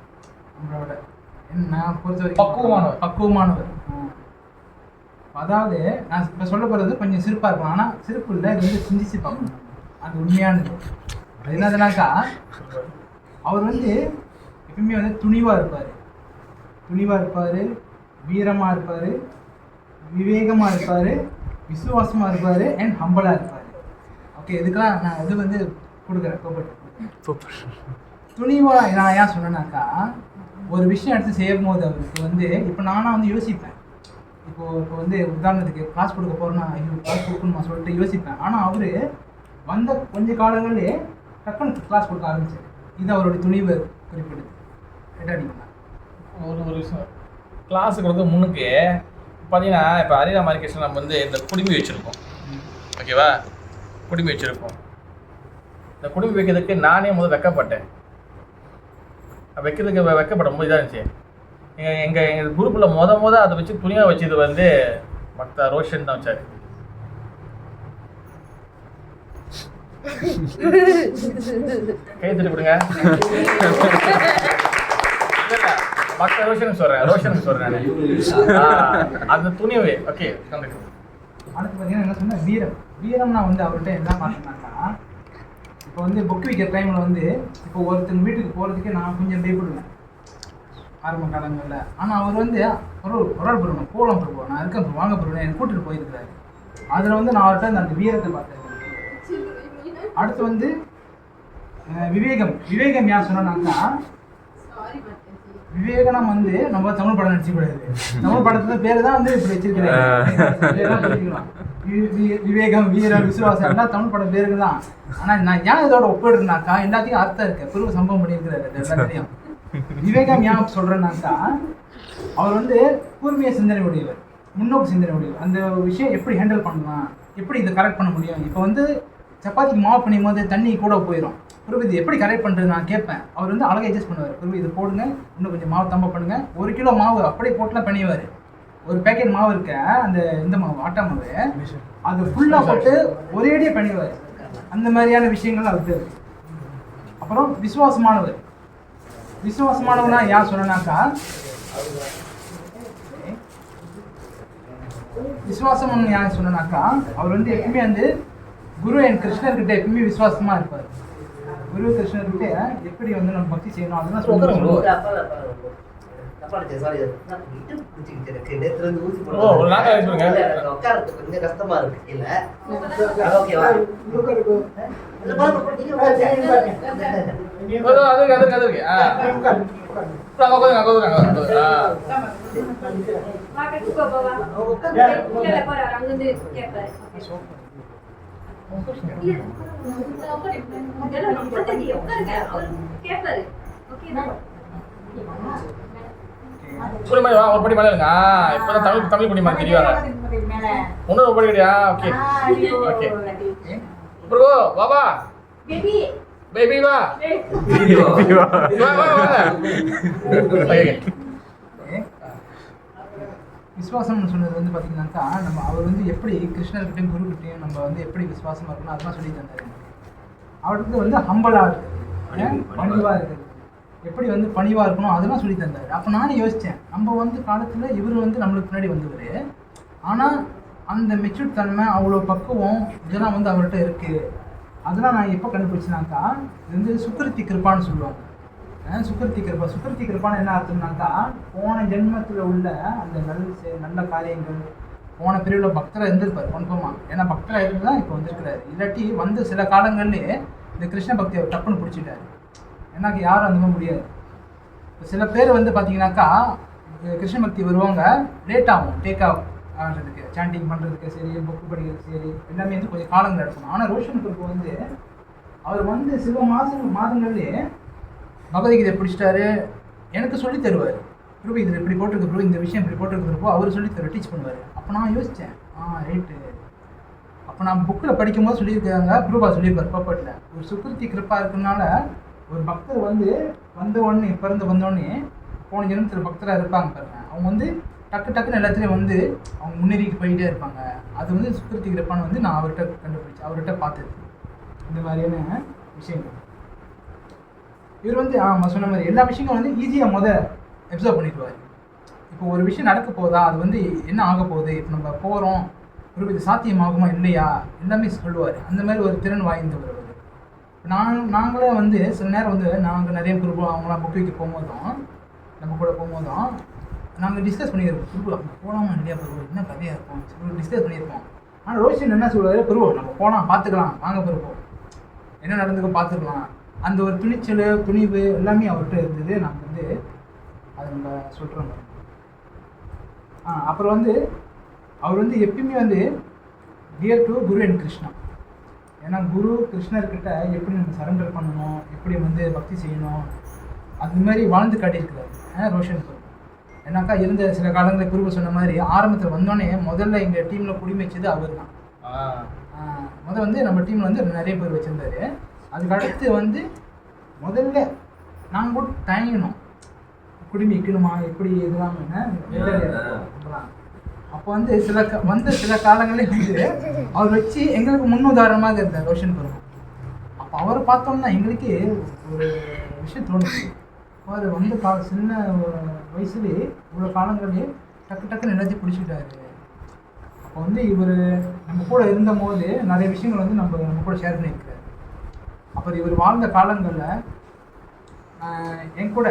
நம்மளோட என்ன பொறுத்த வரைக்கும் பக்குவமானவர். அதாவது நான் இப்போ சொல்ல போகிறது கொஞ்சம் சிறப்பாக இருக்கும், ஆனால் சிறப்பு இல்லை, இது வந்து சிந்திச்சு பார்க்கணும். அது உண்மையானது. அது என்னதுனாக்கா அவர் வந்து எப்பவுமே வந்து துணிவாக இருப்பார், வீரமாக இருப்பார், விவேகமாக இருப்பார், விசுவாசமாக இருப்பார், அண்ட் ஹம்பலாக இருப்பார். ஓகே, இதுக்கெல்லாம் நான் இது வந்து கொடுக்குறேன். துணிவாக நான் ஏன் சொன்னேன்னாக்கா, ஒரு விஷயம் எடுத்து செய்யும் போது அவருக்கு வந்து இப்போ நானாக வந்து யோசிப்பேன். இப்போ வந்து உதாரணத்துக்கு கிளாஸ் கொடுக்க போகிறேன்னா ஐயோ கிளாஸ் கொடுக்கணுமா சொல்லிட்டு யோசிப்பேன். ஆனால் அவர் வந்த கொஞ்ச காலங்களே டக்குன்னு கிளாஸ் கொடுக்க ஆரம்பிச்சார். இது அவருடைய துணிவை குறிப்பிடுது. கேட்டாடிங்களா? ஒரு விஷயம் கிளாஸுக்கு கொடுக்க முன்னுக்கு பார்த்தீங்கன்னா, இப்போ ஹரிராம் ஹரிகிருஷ்ணன் நம்ம வந்து இந்த குடுமி வச்சுருக்கோம். ஓகேவா? குடுமி வச்சுருக்கோம். இந்த குடுமி வைக்கிறதுக்கு நானே முதல் வெக்கப்பட்டேன். வெக்கப்படும் போது இதாக இருந்துச்சு. எங்கள் குரூப்பில் மொதல் அதை வச்சு துணியாக வச்சது வந்து மற்ற ரோஷன் தான் வச்சார். கை தட்டி கொடுங்க. மற்ற ரோஷனுக்கு சொல்றேன் அந்த துணிவு. ஓகே, அடுத்து பார்த்தீங்கன்னா என்ன சொன்ன வீரம்னா வந்து அவர்கிட்ட என்ன மாட்டினாக்கா, இப்போ வந்து புக் விற்கிற டைமில் வந்து இப்போ ஒருத்தங்க வீட்டுக்கு போகிறதுக்கே நான் கொஞ்சம் பயப்படுவேன் ஆரம்ப காலங்களில். ஆனால் அவர் வந்து ஒரு ஆள் போடுவேன், போகலாம் போடுவோம், நான் இருக்கேன் வாங்க போடுவேன், எனக்கு கூட்டிட்டு போயிருக்கிறாரு. அதில் வந்து நான் அவர்கிட்ட அந்த வீரத்தை பார்த்தேன். அடுத்து வந்து விவேகம் யார் சொன்னாக்கா, விவேகனம் வந்து நம்ம தமிழ் படம் நடிச்சக்கூடாது. தமிழ் படத்துல பேரு தான் வந்து இப்படி வச்சிருக்கிறேன். விவேகம், வீரம், விசுவாசம் எல்லாம் தமிழ் படம் பேருக்கு தான். ஆனா நான் ஏன் இதோட ஒப்பிடுறேன்னாக்கா, எல்லாத்தையும் அர்த்தம் இருக்கு. பெரும் சம்பவம் பண்ணியிருக்கிறாரு எல்லாத்தையும். விவேகம் ஏன் சொல்றேன்னாக்கா, அவர் வந்து கூர்மைய சிந்தனை உடையவர், முன்னோக்கு சிந்தனை உடையவர். அந்த விஷயம் எப்படி ஹேண்டில் பண்ணலாம், எப்படி இதை கரெக்ட் பண்ண முடியும். இப்போ வந்து சப்பாத்திக்கு மாவு பண்ணும் போது தண்ணி கூட போயிடும். பிறகு இது எப்படி கரெக்ட் பண்ணுறது நான் கேட்பேன். அவர் வந்து அழகாக அட்ஜஸ்ட் பண்ணுவார். பிறகு இது போடுங்க, இன்னும் கொஞ்சம் மாவு தம்ப பண்ணுங்க. 1 கிலோ மாவு அப்படியே போட்டுலாம் பண்ணிடுவார். ஒரு பேக்கெட் மாவு இருக்க அந்த இந்த மாவு ஆட்டா மாவு அது ஃபுல்லாக போட்டு ஒரேடியே பண்ணிடுவார். அந்த மாதிரியான விஷயங்கள் அவருக்கு இருக்கு. அப்புறம் விசுவாசமானவனா யார் சொன்னாக்கா, விசுவாசம் யார் சொன்னாக்கா, அவர் வந்து எப்பவுமே வந்து குரு அண்ட் கிருஷ்ணர்கிட்ட எப்பவுமே விசுவாசமா இருப்பார். குரு கிருஷ்ணர்கிட்ட எப்படி வந்து நம்ம பக்தி செய்யணும் அதெல்லாம் சொல்லுவாங்க. கஷ்டமா இருக்கு இல்ல? ஒரு படி மேல இல்லைங்க. இப்பதான் தமிழ் குடி மாதிரி தெரியாங்க. ஒன்னும் படி கிடையா? ஓகே ஓகே ப்ரோ பாபா பேபி வா விசுவாசம்னு சொன்னது வந்து பார்த்தீங்கன்னாக்கா, நம்ம அவர் வந்து எப்படி கிருஷ்ணர்கிட்டையும் குருக்கிட்டையும் நம்ம வந்து எப்படி விசுவாசமாக இருக்கணும் அதெல்லாம் சொல்லி தந்தார். அவருக்கு வந்து ஹம்பலாக இருக்குது, பணிவாக இருக்குது, எப்படி வந்து பணிவாக இருக்கணும் அதெல்லாம் சொல்லி தந்தார். அப்போ நானும் யோசித்தேன், நம்ம வந்து காலத்தில் இவர் வந்து நம்மளுக்கு முன்னாடி வந்தவர், ஆனால் அந்த மெச்சூர் தன்மை அவ்வளோ பக்குவம் இதெல்லாம் வந்து அவர்கிட்ட இருக்குது. அதெல்லாம் நான் எப்போ கண்டுபிடிச்சினாக்கா, இது வந்து சுக்கிருத்தி கிருப்பான்னு சொல்லுவாங்க. சுக்கிருத்தி கிருப்பான்னு என்ன அர்த்தம்னாக்கா, போன ஜென்மத்தில் உள்ள அந்த நல்ல காரியங்கள், போன பிரிவில் பக்தராக இருந்திருப்பார் கன்ஃபார்மாக. ஏன்னா பக்தராக இருந்து தான் இப்போ வந்திருக்கிறாரு. இல்லாட்டி வந்து சில காலங்கள்லேயே இந்த கிருஷ்ண பக்தியை டப்புன்னு பிடிச்சிட்டாரு. ஏன்னாக்கா யாரும் அந்த மாதிரி முடியாது. சில பேர் வந்து பார்த்தீங்கன்னாக்கா கிருஷ்ண பக்தி வருவாங்க, லேட் ஆகும் டேக் ஆகிறதுக்கு, சாண்டிங் பண்ணுறதுக்கு சரி, புக்கு படிக்கிறதுக்கு சரி, எல்லாமே வந்து கொஞ்சம் காலங்கள் எடுக்கணும். ஆனால் ரோஷன் பிரபு வந்து அவர் வந்து சில மாதங்கள்லேயே பகவத்கீதை பிடிச்சிட்டாரு. எனக்கு சொல்லி தருவார், பிரபு இதில் இப்படி போட்டிருக்கு ப்ரோ, இந்த விஷயம் இப்படி போட்டிருக்கிறப்போ அவர் சொல்லி தருவார், டீச் பண்ணுவார். அப்போ நான் யோசித்தேன், ரைட்டு. அப்போ நான் புக்கில் படிக்கும்போது சொல்லியிருக்காங்க, பிரபா சொல்லியிருப்பார் பர்பட்டில், ஒரு சுக்கிருத்தி கிருப்பா இருக்கிறதுனால ஒரு பக்தர் வந்து வந்தோடனே வந்தோடனே போன ஜென்மத்தில் பக்தராக இருப்பாங்க பாருங்க, அவங்க வந்து டக்குன்னு எல்லாத்துலேயும் வந்து அவங்க முன்னேறிட்டு போயிட்டே இருப்பாங்க. அது வந்து சுக்கிருத்தி கிருப்பான்னு வந்து நான் அவர்கிட்ட கண்டுபிடிச்சேன், அவர்கிட்ட பார்த்தது இந்த மாதிரியான விஷயங்கள். இவர் வந்து சொன்ன மாதிரி எல்லா விஷயங்களும் வந்து ஈஸியாக அப்சர்வ் பண்ணிடுவார். இப்போ ஒரு விஷயம் நடக்க போதா, அது வந்து என்ன ஆக போகுது, இப்போ நம்ம போகிறோம், ஒரு இது சாத்தியமாகுமா இல்லையா, எல்லாமே சொல்லுவார். அந்த மாதிரி ஒரு திறன் வாய்ந்தவர் அவர். நாங்களே வந்து சில நேரம் வந்து நாங்கள் நிறைய குரூப் அவங்களாம் புக் வைக்க போகும்போதும் நம்ம கூட போகும்போதும் நாங்கள் டிஸ்கஸ் பண்ணியிருப்போம், குரூப் அங்கே போகலாமா இல்லையா பருவம், என்ன கதையாக இருக்கும் டிஸ்கஸ் பண்ணியிருப்போம். ஆனால் ரோஷன் என்ன சொல்லுவார், பருவம் நம்ம போகலாம் பார்த்துக்கலாம் வாங்க பருவம், என்ன நடந்துக்கோ பார்த்துக்கலாம். அந்த ஒரு துணிவு எல்லாமே அவர்கிட்ட இருந்தது. நாங்கள் வந்து அதை நம்ம சொல்கிறோம். அப்புறம் வந்து அவர் வந்து எப்பயுமே வந்து dear to Guru and Krishna. ஏன்னா குரு கிருஷ்ணர்கிட்ட எப்படி நம்ம சரண்டர் பண்ணணும், எப்படி வந்து பக்தி செய்யணும், அது மாதிரி வாழ்ந்து காட்டியிருக்கிறார் ரோஷன் பிரபு. ஏன்னாக்கா இருந்த சில காலங்களில் குருவு சொன்ன மாதிரி ஆரம்பத்தில் வந்தோடனே முதல்ல எங்கள் டீமில் குடிமை வச்சது அவர் தான். வந்து நம்ம டீமில் வந்து நிறைய பேர் வச்சுருந்தாரு. அதுக்கு அடுத்து வந்து முதல்ல நாங்கள் கூட தயங்கணும், குடிமை வைக்கணுமா எப்படி இதெல்லாம். அப்போ வந்து சில காலங்களே வந்து அவர் வச்சு எங்களுக்கு முன்னுதாரணமாக இருந்தார் ரோஷன் பிரபு. அவரை பார்த்தோம்னா எங்களுக்கே ஒரு விஷயம் தோணுச்சு. அவர் வந்து சின்ன வயசுலேயே இவ்வளோ காலங்களே டக்கு டக்குன்னு எல்லாத்தையும் பிடிச்சிட்டாரு. அப்போ வந்து இவர் நம்ம கூட இருந்த போது நிறைய விஷயங்கள் வந்து நம்ம கூட ஷேர் பண்ணியிருக்காரு. அப்புறம் இவர் வாழ்ந்த காலங்களில் என் கூட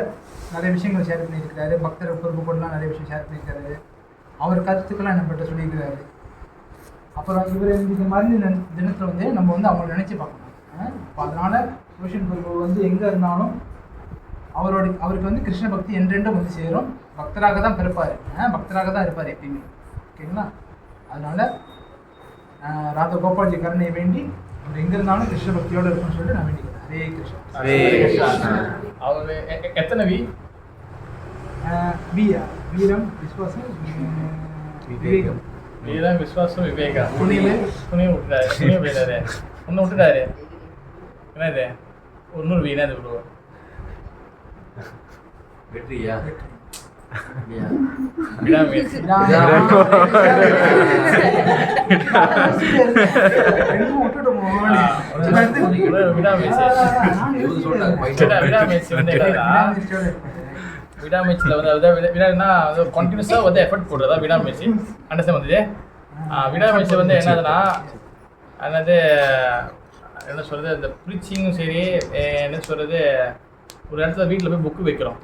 நிறைய விஷயங்கள் ஷேர் பண்ணியிருக்கிறாரு. பக்தர் பொறுப்பு கூடலாம் நிறைய விஷயம் ஷேர் பண்ணியிருக்காரு. அவர் கருத்துக்கெல்லாம் நம்மகிட்ட சொல்லியிருக்கிறாரு. அப்புறம் இவர் இந்த மாதிரி தினத்தில் வந்து நம்ம வந்து அவங்கள நினச்சி பார்க்கணும். அப்போ அதனால் ரோஷன் பிரபு வந்து எங்கே இருந்தாலும் அவருக்கு வந்து கிருஷ்ண பக்தி என்றென்றும் வந்து சேரும். பக்தராக தான் பிறப்பார், பக்தராக தான் இருப்பார் எப்பயுமே. ஓகேங்களா? அதனால் ராதா கோபால்ஜி கருணையை வேண்டி அவர் எங்கே இருந்தாலும் கிருஷ்ண பக்தியோடு இருக்குன்னு சொல்லிட்டு நான் வேண்டிக்கிறேன். ஹரே கிருஷ்ணா. அவர் எத்தனை வீரம், விஸ்வாசம், விவேகம். வீரம், விஸ்வாசம், விவேகம். துணிவு விட்டுட்டாரு. துணிவு போயிட்டாரு. ஒன்று விட்டுட்டாரு. என்னது இன்னொரு வீணா இது விடுவோம். வெற்றியா? விடாமுயற்சி. விடாமுயற்சியில் வந்து விடான்னா கண்டினியூஸாக வந்து எஃபர்ட் போடுறதா விடாமுயற்சி. அண்டர்ஸ்டாண்ட் வந்துது. விடாமுயற்சி வந்து என்னதுன்னா என்ன சொல்கிறது, இந்த ப்ரீச்சிங்கும் சரி, என்ன சொல்கிறது, ஒரு இடத்துல வீட்டில் போய் புக்கு வைக்கிறோம்.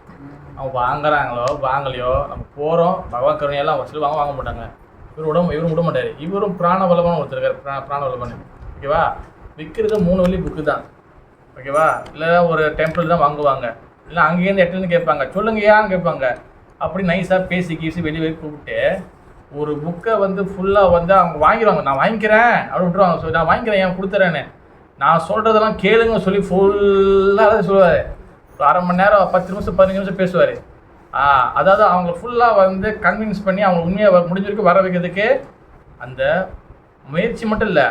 அவங்க வாங்குறாங்களோ வாங்கலையோ நம்ம போகிறோம், பகவான் கருணையெல்லாம் வசூல் வாங்க மாட்டாங்க. இவரும் விட மாட்டார். இவரும் பிராணவல்லபன் ஒருத்தர் இருக்கார், பிராணவல்லபன். ஓகேவா? விற்கிறது 3 வழி புக்கு தான். ஓகேவா? இல்லை ஒரு டெம்பிள் தான் வாங்குவாங்க, இல்லை அங்கேருந்து எட்டுன்னு கேட்பாங்க, சொல்லுங்க ஏன்னு கேட்பாங்க. அப்படி நைஸாக பேசி வெளியே கூப்பிட்டு ஒரு புக்கை வந்து ஃபுல்லாக வந்து அவங்க வாங்கிடுவாங்க. நான் வாங்கிக்கிறேன் அப்படின்னு விட்டுருவாங்க. சொல்லி நான் வாங்கிக்கிறேன், ஏன் கொடுத்துறேன்னு. நான் சொல்கிறதெல்லாம் கேளுங்க சொல்லி ஃபுல்லாக சொல்லுவார். ஒரு அரை மணி நேரம், 10 நிமிஷம் 15 நிமிஷம் பேசுவார். அதாவது அவங்க ஃபுல்லாக வந்து கன்வின்ஸ் பண்ணி அவங்க உண்மையாக முடிஞ்ச வரைக்கும் வர வைக்கிறதுக்கு அந்த முயற்சி மட்டும் இல்லை,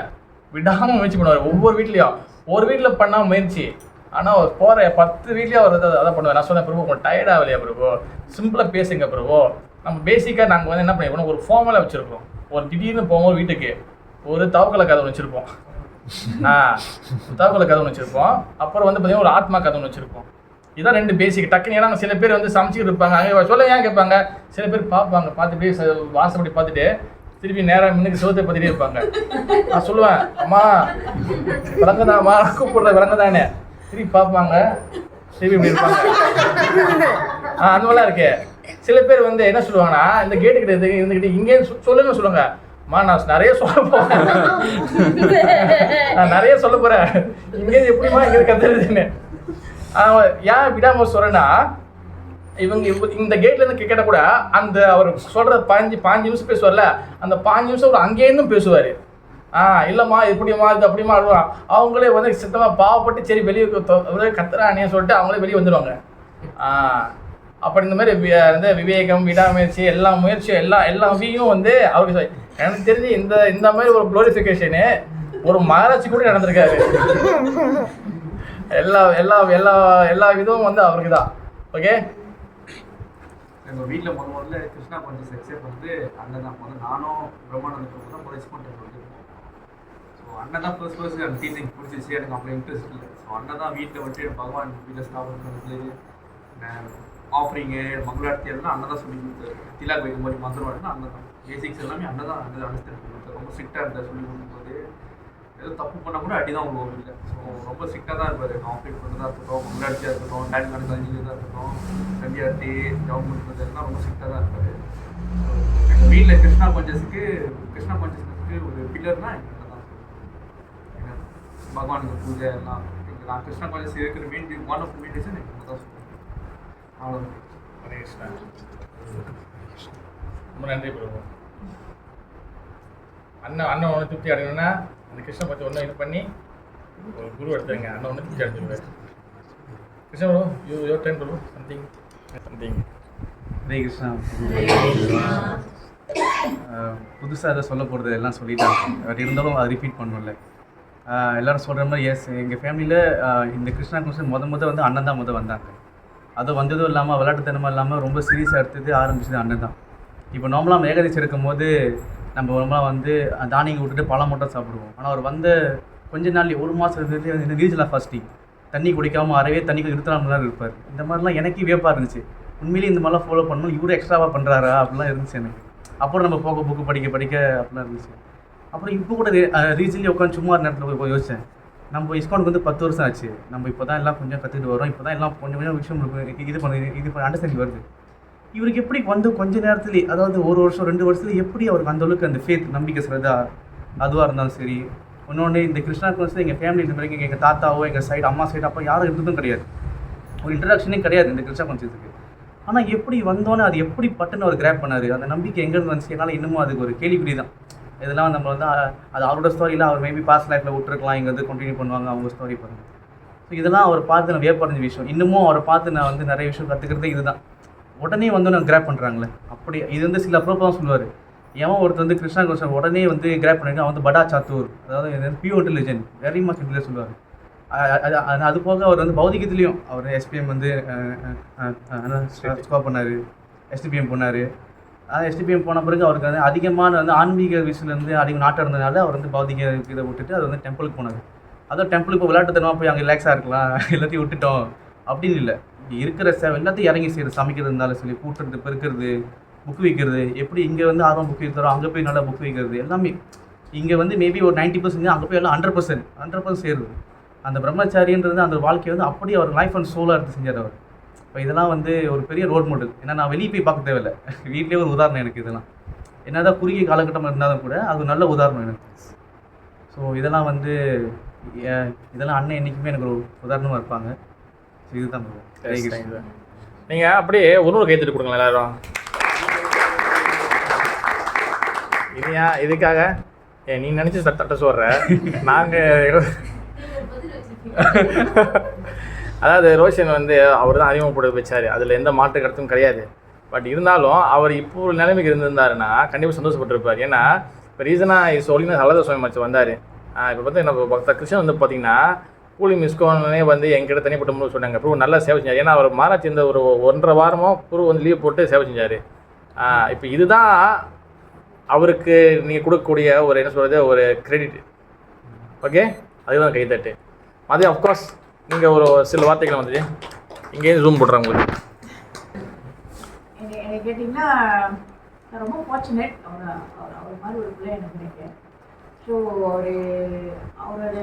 விடாமல் முயற்சி பண்ணுவார். ஒவ்வொரு வீட்லேயும் ஒரு வீட்டில் பண்ணால் முயற்சி, ஆனால் அவர் போகிற 10 வீட்லேயும் அவர் அதான் பண்ணுவார். நான் சொன்னேன், பிரபு உங்களுக்கு டயர்ட் ஆகலையா பிரபு, சிம்பிளாக பேசுங்க பிரபு. நம்ம பேசிக்காக நாங்கள் வந்து என்ன பண்ணிருக்கோம், ஒரு ஃபார்மலாக வச்சுருக்கோம். ஒரு திடீர்னு போகும்போது வீட்டுக்கு ஒரு தவக்கலை கதை வச்சுருப்போம். தவக்கலை கதை வச்சுருப்போம். அப்புறம் வந்து பார்த்தீங்கன்னா ஒரு ஆத்மா கதை வச்சுருப்போம். இதான் 2 பேசிக். டக்குன்னு ஏன்னா சில பேர் வந்து சமைச்சிக்கிட்டு இருப்பாங்க, அங்கே சொல்ல ஏன் கேட்பாங்க. சில பேர் பார்ப்பாங்க, பார்த்துட்டு வாசப்படி பார்த்துட்டு திருப்பி நேராக முன்னுக்கு சிவத்தை பார்த்துட்டே இருப்பாங்க. நான் சொல்லுவேன், அம்மா விளங்குதாம்மா, கூப்பிடுற விளங்குதானே. திருப்பி பார்ப்பாங்க, திருப்பி இப்படி இருப்பாங்க. அந்த மாதிரிலாம் இருக்கு. சில பேர் வந்து என்ன சொல்லுவாங்கன்னா, இந்த கேட்டுக்கிட்ட இருந்துக்கிட்டு இங்கே சொல்லுங்க சொல்லுங்க. அம்மா நான் நிறைய சொல்ல போகிறேன், நான் நிறைய சொல்ல போகிறேன், இங்கேருந்து எப்படிமா இங்கே கத்துறதுன்னு. ஏன் விடாம சொல்கிறேன்னா, இவங்க இந்த கேட்லேருந்து கேட்ட கூட அந்த அவர் சொல்கிற 5 நிமிஷம் பேசுவார்ல, அந்த 5 நிமிஷம் அவர் அங்கேருந்தும் பேசுவார். இல்லைம்மா இப்படிமா இது அப்படிமா ஆடுவான். அவங்களே வந்து சித்தமாக பாவப்பட்டு சரி வெளியே கத்துறானே சொல்லிட்டு அவங்களே வெளியே வந்துடுவாங்க. அப்படி இந்த மாதிரி வந்து விவேகம், விடாமுயற்சி, எல்லா முயற்சியும் எல்லா வீயும் வந்து அவருக்கு எனக்கு தெரிஞ்சு இந்த மாதிரி ஒரு க்ளோரிஃபிகேஷனு ஒரு மகாராஜி கூட நடந்திருக்காரு. எல்லா விதமும் வந்து அவருக்கு தான். ஓகே, எங்கள் வீட்டில் முதல்ல கிருஷ்ணா கான்ஷியஸ் எக்ஸப்ட் வந்து அண்ணன் தான். நானும் பிரம்மானந்த பிரபு தான் எக்ஸ்பெக்ட் பண்ணிருக்கோம். ஸோ அண்ணன் தான் ஃபர்ஸ்ட் அந்த டீச்சிங் பிடிச்சிச்சு. எனக்கு அவ்வளோ இன்ட்ரெஸ்ட் இல்லை. ஸோ அண்ணன் தான் வீட்டில் வந்துட்டு பகவான் வீட்டில் ஸ்தாபனம் பண்ணுறது, ஆஃபரிங்கு, மங்களார்த்தி எல்லாம் அண்ணன் தான் சொல்லி கொடுத்தாரு. திலாக் வைக்கும் போது மந்திரம் அண்ணன் தான். பேசிக்ஸ் எல்லாமே அண்ணன் தான் அனுஷ்டானம் கொடுத்தாரு. ரொம்ப ஸ்ட்ரிக்டாக இருந்தார் சொல்லி கொடுக்கும்போது. ஏதோ தப்பு பண்ணால் கூட அடி தான் உங்களுக்கு இல்லை. ஸோ ரொம்ப ஸ்ட்ரிக்டாக தான் இருப்பார். ஆப்ரேட் பண்ணுறதா இருக்கட்டும், மங்களார்த்தியாக இருக்கட்டும், டேட் கணக்காஞ்சியாக இருக்கட்டும், கண்டியார்த்தி கவர்மெண்ட் பண்ணுறதுலாம் ரொம்ப ஸ்ட்ரிக்டாக தான் இருப்பார். எங்கள் வீட்டில் கிருஷ்ணா கான்ஷியஸ்க்கு ஒரு பில்லர்னா எங்கள் தான் சொல்லுவேன். பகவானுக்கு பூஜை எல்லாம் நான் கிருஷ்ணா கான்ஷியஸ் இருக்கிற main one of main reason எங்கள் தான் சொல்லுவேன். அவ்வளோதான். ஹரே கிருஷ்ணா. ரொம்ப நன்றி பிரபு. அண்ணன் ஒன்று திருப்தி அடையணும்னா அந்த கிருஷ்ண பற்றி ஒன்று இது பண்ணி ஒரு குரு எடுத்துருங்க. அண்ணன் ஒன்று திருப்தி அடைஞ்சிருவார். Krishna bro, your time bro, something. Hare Krishna. புதுசாக எதை சொல்ல போகிறது எல்லாம் சொல்லிட்டாங்க. பட் இருந்தாலும் அதை ரிப்பீட் பண்ணல. எல்லோரும் சொல்கிற மாதிரி எஸ், எங்கள் ஃபேமிலியில் இந்த கிருஷ்ணா கான்ஷியஸ் வந்து அண்ணன் தான் வந்தாங்க. அது வந்ததும் இல்லாமல் விளையாட்டுத்தனமாக இல்லாமல் ரொம்ப சீரியஸாக எடுத்தது ஆரம்பிச்சது அண்ணன் தான். இப்போ நார்மலாக ஏகாதசி இருக்கும் போது நம்ம நார்மலாக வந்து தானியங்க விட்டுட்டு பழம் மட்டும் சாப்பிடுவோம். ஆனால் அவர் வந்து கொஞ்ச நாள்லேயே 1 மாதம் ரீஜனல் ஃபாஸ்டிங், தண்ணி குடிக்காமல் அறவே தண்ணி நிறுத்தாமல் இருப்பார். இந்த மாதிரிலாம் எனக்கே வியப்பாக இருந்துச்சு. உண்மையிலேயே இந்த மாதிரிலாம் ஃபாலோ பண்ணணும், இவரு எக்ஸ்ட்ராவாக பண்ணுறாரா அப்படிலாம் இருந்துச்சு எனக்கு. அப்புறம் நம்ம போக புக்கு படிக்க அப்படிலாம் இருந்துச்சு. அப்புறம் இப்போ கூட ரீசன்லி உட்காந்து சும்மா நேரத்தில் போய் யோசித்தேன், நம்ம இஸ்கானுக்கு வந்து 10 வருஷம் ஆச்சு. நம்ம இப்போ தான் எல்லாம் கொஞ்சம் கற்றுக்கிட்டு வரோம், இப்போ தான் எல்லாம் கொஞ்சம் விஷயம் இது அண்டர்ஸ்டாண்டிங் வருது. இவருக்கு எப்படி வந்து கொஞ்ச நேரத்துலேயே, அதாவது 1 வருஷம் 2 வருஷத்துல எப்படி அவருக்கு அந்த அளவுக்கு அந்த ஃபேத் நம்பிக்கை சொல்கிறதா அதுவாக இருந்தாலும் சரி. இன்னொன்று இந்த கிருஷ்ணா கோர்ஸில் எங்கள் ஃபேமிலி இந்த மாதிரி எங்கள் தாத்தாவோ எங்கள் சைடு அம்மா சைடு அப்போ யாரும் இருந்ததும் கிடையாது, ஒரு இன்ட்ரடக்ஷனே கிடையாது இந்த கிருஷ்ணா கான்சியஸுக்கு. ஆனால் எப்படி வந்தோன்னே அது எப்படி பட்டுன்னு அவர் கிராப் பண்ணார், அந்த நம்பிக்கை எங்கேருந்து வந்துச்சு என்னால் இன்னமும் அதுக்கு ஒரு கேள்விக்குறி தான். இதெல்லாம் நம்ம வந்து அது அவரோட ஸ்டோரியில் அவர் மேபி பாஸ்ட் லைஃப்பில் விட்டுருக்கலாம், இங்கே வந்து கண்டினியூ பண்ணுவாங்க அவங்க ஸ்டோரி பாருங்கள். ஸோ இதெல்லாம் அவர் பார்த்து நான் வியப்படைஞ்ச விஷயம். இன்னமும் அவரை பார்த்து நான் வந்து நிறைய விஷயம் கற்றுக்கிறதே இதுதான். உடனே வந்து நான் கிராப் பண்ணுறாங்களே அப்படி. இது வந்து சில அப்ரோப்பாக தான் சொல்லுவார், எவன் ஒருத்தர் வந்து கிருஷ்ணா கோஷன் உடனே வந்து கிராப் பண்ணிட்டு அவன் வந்து படா சாத்தூர், அதாவது pure intelligent very much intelligent சொல்லுவார். அது போக அவர் வந்து பௌதிகத்துலேயும் அவர் SPM வந்து ஸ்கோர் பண்ணார், STPM போனார். STPM போன பிறகு அவருக்கு வந்து அதிகமான வந்து ஆன்மீக விஷயத்துலேருந்து அதிகம் நாட்டம் இருந்ததுனால அவர் வந்து பௌதிக இதை விட்டுட்டு அது வந்து டெம்பிளுக்கு போனார். அதுவும் டெம்பிளுக்கு விளையாட்டுத்தனமாக போய் அங்கே ரிலாக்ஸாக இருக்கலாம், எல்லாத்தையும் விட்டுட்டோம் அப்படின்னு இல்லை. இங்கே இருக்கிற எல்லாத்தையும் இறங்கி செய்கிறது, சமைக்கிறது இருந்தாலும் சொல்லி, கூட்டுறது, பெருக்கிறது, புக் வைக்கிறது, எப்படி இங்கே வந்து ஆர்வம் புக் வைக்கிறோம் அங்கே போய் நல்லா புக் வைக்கிறது எல்லாமே. இங்கே வந்து மேபி ஒரு 90% அங்கே போய் எல்லாம் 100% செய்கிறது. அந்த பிரம்மச்சாரின்றது அந்த வாழ்க்கையை வந்து அப்படியே அவர் லைஃப் அண்ட் சோலாக எடுத்து செஞ்சார் அவர். இப்போ இதெல்லாம் வந்து ஒரு பெரிய ரோல் மாடல். ஏன்னா நான் வெளியே போய் பார்க்க தேவையில்லை, வீட்டிலே ஒரு உதாரணம் எனக்கு. இதெல்லாம் என்னதான் குறுகிய காலகட்டம் இருந்தாலும் கூட அது ஒரு நல்ல உதாரணம் எனக்கு. ஸோ இதெல்லாம் வந்து இதெல்லாம் அண்ணன் என்றைக்குமே எனக்கு ஒரு உதாரணமாக இருப்பாங்க. ஸோ இதுதான் நீங்கள் அப்படியே ஒரு கைத்தட்டு கொடுங்களேன் எல்லாரும். இல்லையா இதுக்காக நீ நினச்சி தட்ட சொல்கிற நாங்கள். அதாவது ரோஷன் வந்து அவர் தான் அறிமுகப்படுத்த வச்சார், அதில் எந்த மாற்று கருத்தும் கிடையாது. பட் இருந்தாலும் அவர் இப்போ ஒரு நிலைமைக்கு இருந்திருந்தாருன்னா கண்டிப்பாக சந்தோஷப்பட்டிருப்பார். ஏன்னா இப்போ ரீசனாக சொல்லினா ஹலத சுவாமி மச்சு வந்தார். இப்போ பார்த்து நம்ம பக்த கிருஷ்ணன் வந்து பார்த்திங்கன்னா கூலி மிஸ்கோனே வந்து என்கிட்ட தனிப்பட்ட முறை சொன்னாங்க. ப்ரூவ் நல்லா சேவை செஞ்சார். ஏன்னா அவர் மாராட்சி இந்த ஒரு 1.5 வாரமாக ப்ரூவ் வந்து லீவ் போட்டு சேவை செஞ்சார். இப்போ இதுதான் அவருக்கு நீங்கள் கொடுக்கக்கூடிய ஒரு என்ன சொல்கிறது ஒரு கிரெடிட். ஓகே, அதுதான் கைத்தட்டு. அதே அஃப்கோர்ஸ் நீங்கள் ஒரு சில வார்த்தைகளை வந்துட்டு இங்கேயும் ஜூம் போடுறாங்க உங்களுக்கு. என்னை கேட்டிங்கன்னா நான் ரொம்ப ஃபார்ச்சுனேட். அவர் மாதிரி ஒரு பிள்ளை எனக்கு கிடைக்கும். ஸோ அவரோட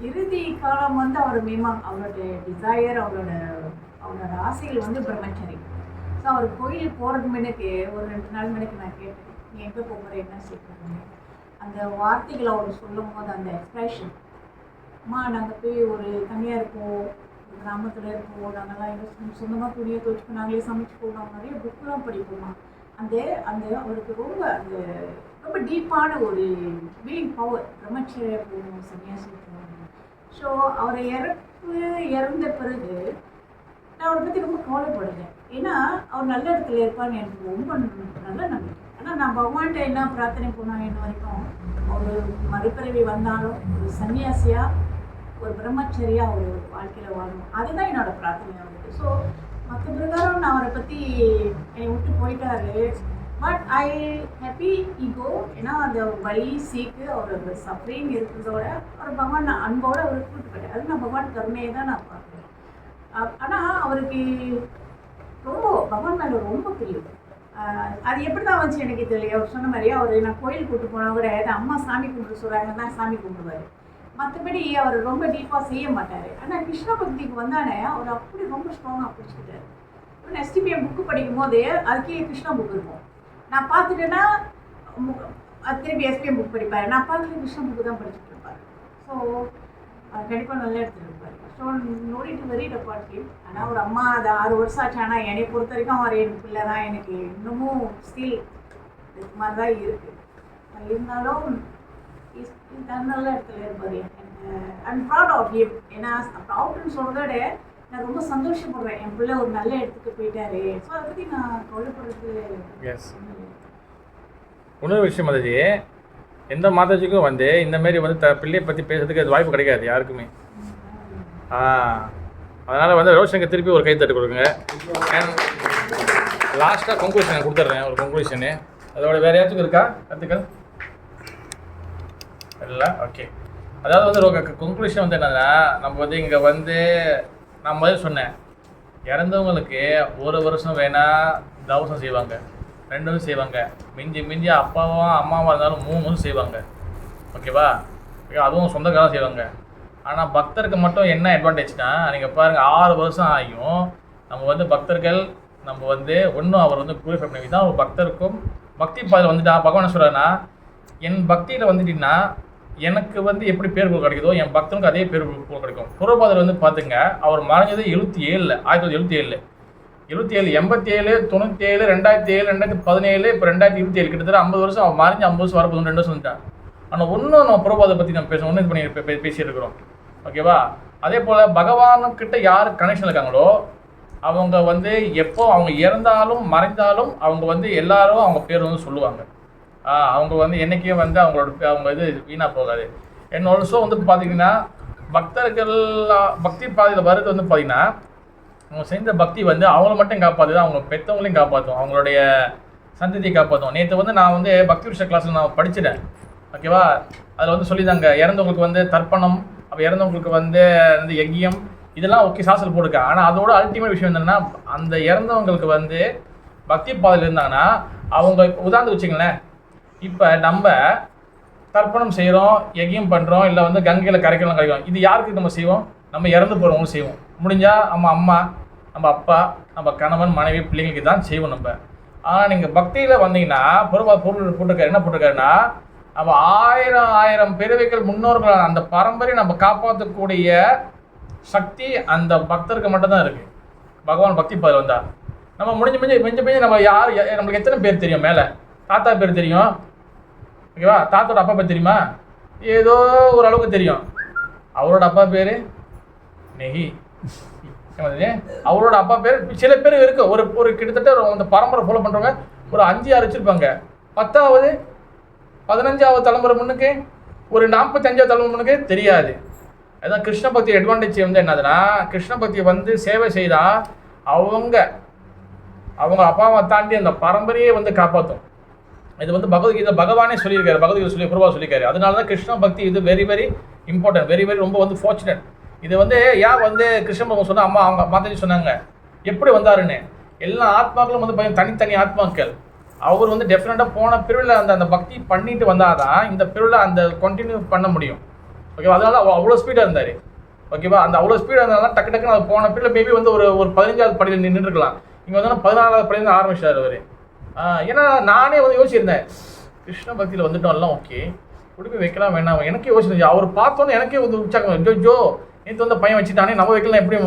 இறுதி காலம் வந்து அவர் அவரோட டிசையர், அவரோட ஆசைகள் வந்து பிரம்மச்சரி. ஸோ அவர் கோயிலுக்கு போகிறதுக்கு முன்னுக்கு ஒரு 2 நாள் முன்னுக்கு நான் கேட்டேன், நீ எங்கே போகிற என்ன செய்யணும். அந்த வார்த்தைகளை அவர் சொல்லும் போது அந்த எக்ஸ்பிரஷன், அம்மா நாங்கள் போய் ஒரு தனியாக இருப்போம், கிராமத்தில் இருப்போம், நாங்கள்லாம் எங்கள் சொந்தமாக துணியை துவச்சிப்போம், நாங்களே சமைச்சு போடுவோம், நிறைய புக்கெலாம் படிப்போம்மா. அந்த அவருக்கு ரொம்ப டீப்பான ஒரு ஃபீலிங் பவர், பிரம்மச்சரிய போகணும், சன்னியாசி போகணும். ஸோ அவரை இறந்த பிறகு நான் அவரை பற்றி ரொம்ப கவலைப்படுறேன். ஏன்னா அவர் நல்ல இடத்துல இருப்பான்னு எனக்கு ரொம்ப நல்ல நம்பிக்கை. ஆனால் நான் பகவான்கிட்ட என்ன பிரார்த்தனை பண்ணால் என்ன வரைக்கும் ஒரு மறுபிறவி வந்தாலும் ஒரு சன்னியாசியாக ஒரு பிரம்மச்சரியாக ஒரு வாழ்க்கையில் வாழணும், அதுதான் என்னோடய பிரார்த்தனையாக இருக்குது. ஸோ மற்ற பிரகாரம் நான் அவரை பற்றி என்னை விட்டு போயிட்டாரு. But I happy ego. ஏன்னா அந்த வலி சீக்கு அவரோட சஃபரிங் இருக்கிறதோட அவர் பகவான் அன்போடு அவருக்கு கூட்டு போயிட்டார். அது நான் பகவான் கருணையை தான் நான் பார்க்குறேன். ஆனால் அவருக்கு ரொம்ப பகவான் மேலே ரொம்ப பிரியும். அது எப்படி தான் வந்துச்சு எனக்கு தெரியல. அவர் சொன்ன மாதிரியே அவர் நான் கோயில் கூப்பிட்டு போனால் கூட அம்மா சாமி கும்பிட்டு சொல்கிறாங்கன்னா சாமி கும்பிடுவார். மற்றபடி அவர் ரொம்ப டீப்பாக செய்ய மாட்டார். ஆனால் கிருஷ்ண பக்திக்கு வந்தானே அவர் அப்படி ரொம்ப ஸ்ட்ராங்காக பிடிச்சிக்கிட்டார். இப்போ STPM புக்கு படிக்கும் போது அதுக்கே கிருஷ்ணா புக் இருக்கும். நான் பார்த்துட்டேன்னா திருப்பி SPM புக் படிப்பார். நான் பார்த்துட்டு கிருஷ்ண புக்கு தான் படிச்சுட்டு இருப்பார். ஸோ கண்டிப்பாக நல்லா எடுத்துகிட்டு இருப்பார். So noted it very apart him. ஆனால் ஒரு அம்மா அது 6 வருஷம் ஆச்சு. ஆனால் என்னை பொறுத்த வரைக்கும் அவர் என் பிள்ளை தான். எனக்கு இன்னமும் ஸ்டில் இது மாதிரி தான் இருக்குது. இருந்தாலும் நல்ல இடத்துல இருப்பார். I'm proud of him. ஏன்னா ப்ரௌட்னு சொல்கிறத விட நான் ரொம்ப சந்தோஷப்படுறேன், என் பிள்ளை ஒரு நல்ல இடத்துக்கு போயிட்டாரு. ஸோ அதை பற்றி நான் கவலைப்படுறது. இன்னொரு விஷயம் அது, எந்த மாதாஜிக்கும் வந்து இந்தமாரி வந்து பிள்ளையை பற்றி பேசுறதுக்கு அது வாய்ப்பு கிடைக்காது யாருக்குமே. அதனால் வந்து ரோஷனுக்கு திருப்பி ஒரு கைத்தட்டு கொடுங்க. லாஸ்ட்டாக கன்க்ளூஷன் நான் கொடுத்துட்றேன், ஒரு கன்க்ளூஷனு. அதோட வேறு யாச்சும் இருக்கா கருத்துக்கள்? இல்லை, ஓகே. அதாவது வந்து ஒரு கன்க்ளூஷன் வந்து என்னன்னா, நம்ம வந்து இங்கே வந்து நான் முதல்ல சொன்னேன், இறந்தவங்களுக்கு ஒரு வருஷம் வேணால் தவசம் செய்வாங்க, 2 வருஷம் செய்வாங்க, மிஞ்சி மிஞ்சி அப்பாவும் அம்மாவாக இருந்தாலும் 3 வருஷம் செய்வாங்க. ஓகேவா? அதுவும் சொந்தக்காரம் செய்வாங்க. ஆனால் பக்தருக்கு மட்டும் என்ன அட்வான்டேஜ்னா, நீங்கள் பாருங்கள் 6 வருஷம் ஆகியும் நம்ம வந்து பக்தர்கள் நம்ம வந்து ஒன்றும் அவர் வந்து ப்யூரிஃபை பண்ணி தான் ஒரு பக்தருக்கும் பக்தி பாதையில் வந்துட்டா பகவான் சொல்கிறாருன்னா, என் பக்தியில் வந்துட்டீங்கன்னா எனக்கு வந்து எப்படி பேர் புகழ் கிடைக்குதோ என் பக்தனுக்கு அதே பேர் புகழ் கிடைக்கும். புரோபாதர் வந்து பார்த்துங்க, அவர் மறைஞ்சது 77 1977 77 87 97 2007 2017 இப்போ 2027 கிட்டத்தட்ட 50 வருஷம் அவர் மறைஞ்சு 50 வருஷம் வரப்போது 2 வருஷம் வந்துட்டான். ஆனால் ஒன்றும் நம்ம புரோபாதை பற்றி நம்ம பேசணும், ஒன்று இது பண்ணி பேசியிருக்கிறோம். ஓகேவா? அதே போல் பகவானுக்கிட்ட யார் கனெக்ஷன் இருக்காங்களோ அவங்க வந்து எப்போ அவங்க இறந்தாலும் மறைந்தாலும் அவங்க வந்து எல்லாரும் அவங்க பேர் வந்து சொல்லுவாங்க. அவங்க வந்து என்றைக்கே வந்து அவங்க இது வீணாக போகாது. என்ன ஆல்சோ வந்து பார்த்திங்கன்னா பக்தர்கள் பக்தி பாதையில் வருது வந்து பார்த்திங்கன்னா அவங்க செஞ்ச பக்தி வந்து அவங்கள மட்டும் காப்பாற்றுது, அவங்க பெற்றவங்களையும் காப்பாற்றும், அவங்களுடைய சந்ததியை காப்பாற்றும். நேற்று வந்து நான் வந்து பக்தி விஷய கிளாஸில் நான் படிச்சிட்டேன். ஓகேவா? அதில் வந்து சொல்லிதாங்க இறந்தவங்களுக்கு வந்து தர்ப்பணம், அப்போ இறந்தவங்களுக்கு வந்து யஜ்யம், இதெல்லாம் ஓகே சாஸ்திரம் போட்டுருக்கேன். ஆனால் அதோட அல்டிமேட் விஷயம் என்னென்னா, அந்த இறந்தவங்களுக்கு வந்து பக்தி பாதையில் இருந்தாங்கன்னா அவங்க உதாரணத்துக்கு வச்சுங்களேன், இப்போ நம்ம தர்ப்பணம் செய்கிறோம், யஜ்யம் பண்ணுறோம், இல்லை வந்து கங்கையில் கரைக்கலாம், இது யாருக்கு நம்ம செய்வோம்? நம்ம இறந்து போகிறவங்களும் செய்வோம். முடிஞ்சால் நம்ம அம்மா, நம்ம அப்பா, நம்ம கணவன் மனைவி பிள்ளைங்களுக்கு தான் செய்வோம் நம்ம. ஆனால் நீங்கள் பக்தியில் வந்தீங்கன்னா பொருள் போட்டிருக்காரு, என்ன போட்டிருக்காருன்னா, நம்ம 1000 பிறவிகள் முன்னோர்கள் அந்த பரம்பரையை நம்ம காப்பாற்றக்கூடிய சக்தி அந்த பக்தருக்கு மட்டும்தான் இருக்குது. பகவான் பக்தி பாதையில் வந்தால் நம்ம மிஞ்சி நம்ம யார் நம்மளுக்கு எத்தனை பேர் தெரியும்? மேலே தாத்தா பேர் தெரியும். ஓகேவா? தாத்தாவோட அப்பா பேர் தெரியுமா? ஏதோ ஒரு அளவுக்கு தெரியும். அவரோட அப்பா பேர் நெகி, அவரோட அப்பா பேர் சில பேர் இருக்கு. ஒரு கிட்டத்தட்ட அந்த பரம்பரை ஃபாலோ பண்ணுறவங்க ஒரு 5-6 வச்சுருப்பாங்க. 10வது 15வது தலைமுறை முன்னுக்கு, ஒரு 45வது தலைமுறை முன்னுக்கு தெரியாது. அதுதான் கிருஷ்ண பக்தி அட்வான்டேஜ் வந்து என்னதுன்னா, கிருஷ்ண பக்தி வந்து சேவை செய்தால் அவங்க அப்பாவை தாண்டி அந்த பரம்பரையே வந்து காப்பாற்றும். இது வந்து பகவத்கீதை பகவானே சொல்லியிருக்காரு, பகவத்கீதை பிரபா சொல்லியிருக்காரு. அதனால தான் கிருஷ்ண பக்தி இது very very important, very very ரொம்ப வந்து ஃபார்ச்சுனேட். இது வந்து ஏன் வந்து கிருஷ்ண பகவான் சொன்னால் அம்மா அவங்க மாதாஜி சொன்னாங்க எப்படி வந்தாருன்னு. எல்லா ஆத்மாக்களும் வந்து தனித்தனி ஆத்மாக்கள். அவர் வந்து டெஃபினட்டாக போன பிரிவில் அந்த பக்தி பண்ணிட்டு வந்தால் தான் இந்த பிரிவில் அந்த கண்டினியூ பண்ண முடியும். ஓகேவா? அதனால அவ்வளோ ஸ்பீடாக இருந்தார். ஓகேவா? அந்த அவ்வளோ ஸ்பீடாக இருந்தாலும் டக்கு டக்குன்னு அது போன பிரிவில் மேபி வந்து ஒரு 15வது படியில் நின்றுருக்கலாம். இங்கே வந்து 14வது படியில் ஆரம்பிச்சார் அவர். ஏன்னா நானே வந்து யோசிச்சிருந்தேன், கிருஷ்ண பக்தியில் வந்துட்டோம்லாம் ஓகே, குடும்பி வைக்கலாம் வேணாம், எனக்கே யோசிச்சிருந்தேன். அவர் பார்த்தோன்னே எனக்கே வந்து உற்சாகம், ஜோ நேற்று வந்து பையன் வச்சுட்டானே, நம்ம வைக்கலாம் எப்படி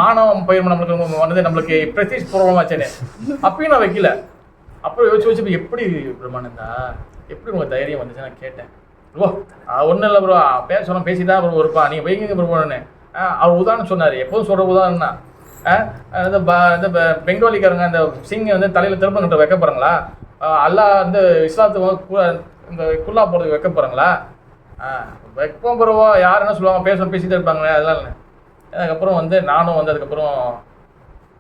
மானவம் பயிர் நம்மளுக்கு வந்து நம்மளுக்கு ப்ரெஸ்டீஜ் ப்ராப்ளம் ஆச்சேனே, அப்பயும் நான் வைக்கல. அப்புறம் யோசிச்சு எப்படி பிரம்மானந்தா எப்படி உங்கள் தைரியம் வந்துச்சு நான் கேட்டேன். ப்ரோ ஒன்றும் இல்லை ப்ரோ, சொன்ன பேசி தான் ப்ரோ இருப்பா, நீங்கள் வைங்க ப்ரோன்னு அவர் உதாரணம் சொன்னார். எப்போதும் சொல்கிற உதாரணம்னா இந்த பெங்காலிக்காரங்க அந்த சிங்கை வந்து தலையில் திரும்ப கிட்ட வைக்க போகிறாங்களா, அல்லா வந்து இஸ்லாத்துக்கு இந்த குல்லா போகிறதுக்கு வைக்க போகிறாங்களா? வைப்போம் ப்ரோவா, யார் என்ன சொல்லுவாங்க, பேசிட்டு இருப்பாங்களே, அதெல்லாம் இல்லை. அதுக்கப்புறம் வந்து நானும் வந்து அதுக்கப்புறம்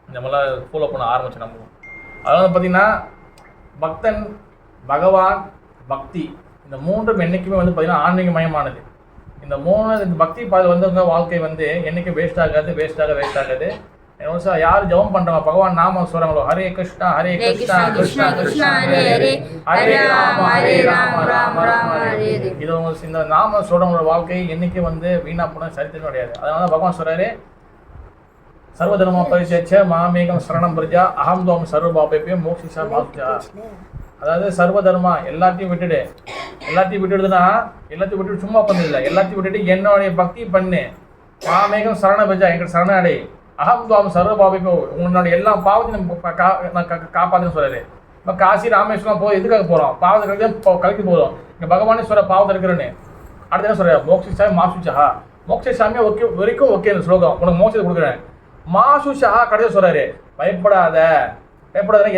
இந்த மாதிரிலாம் ஃபாலோ பண்ண ஆரம்பித்தேன். நம்ம அதனால் வந்து பார்த்திங்கன்னா பக்தன், பகவான், பக்தி, இந்த மூன்றும் என்றைக்குமே வந்து பார்த்திங்கன்னா ஆன்மீகமயமானது. இந்த பக்தி பாதையில் வந்து வாழ்க்கை வந்து என்றைக்கும் வேஸ்ட் ஆகாது. யார் ஜெபம் பண்றாங்க, பகவான் நாம சொல்றாங்களோ, ஹரே கிருஷ்ணா ஹரே கிருஷ்ணா கிருஷ்ணா கிருஷ்ணா ஹரே ஹரே, ஹரே ராம ராம ராம ஹரே. இது இந்த நாம சொல்றவங்களோட வாழ்க்கை என்னைக்கு வந்து வீணா போன சரித்திரம் கிடையாது. அதனால பகவான் சொல்றாரு, சர்வதர்ம பரிசேட்ச மாமேகம் சரணம் பிரஜா அகம் தோம் சர்வபாபேபியம் மோக்ஷிஷா மாப்ஜா. அதாவது சர்வதர்மா எல்லாத்தையும் விட்டுடுதுன்னா எல்லாத்தையும் விட்டுட்டு சும்மா பண்ணதில்லை, எல்லாத்தையும் விட்டுட்டு என்னுடைய பக்தி பண்ணு, மாமேகம் சரண பிரஜா எங்கிட்ட சரண அடை, அகம் துவாம் சர்வபாபிப்போ உன்னோட எல்லா பாவத்தையும் நம்ம காப்பாற்றுன்னு சொல்கிறாரு. இப்போ காசி ராமேஸ்வரம் போய் எதுக்காக போகிறோம்? பாவத்தை கலக்கி போகிறோம். இங்கே பகவானே சொல்கிற பாவத்தை இருக்கிறேன்னு. அடுத்த என்ன சொல்கிறார்? மோக்ஷிஷாமி மாசுஷா, மோக்ஷிஷாமியே ஓகே வரைக்கும் ஓகே இந்த ஸ்லோகம் உனக்கு மோட்சத்தை கொடுக்குறேன். மாசுஷா கடைசியாக சொல்கிறாரு, பயப்படாத,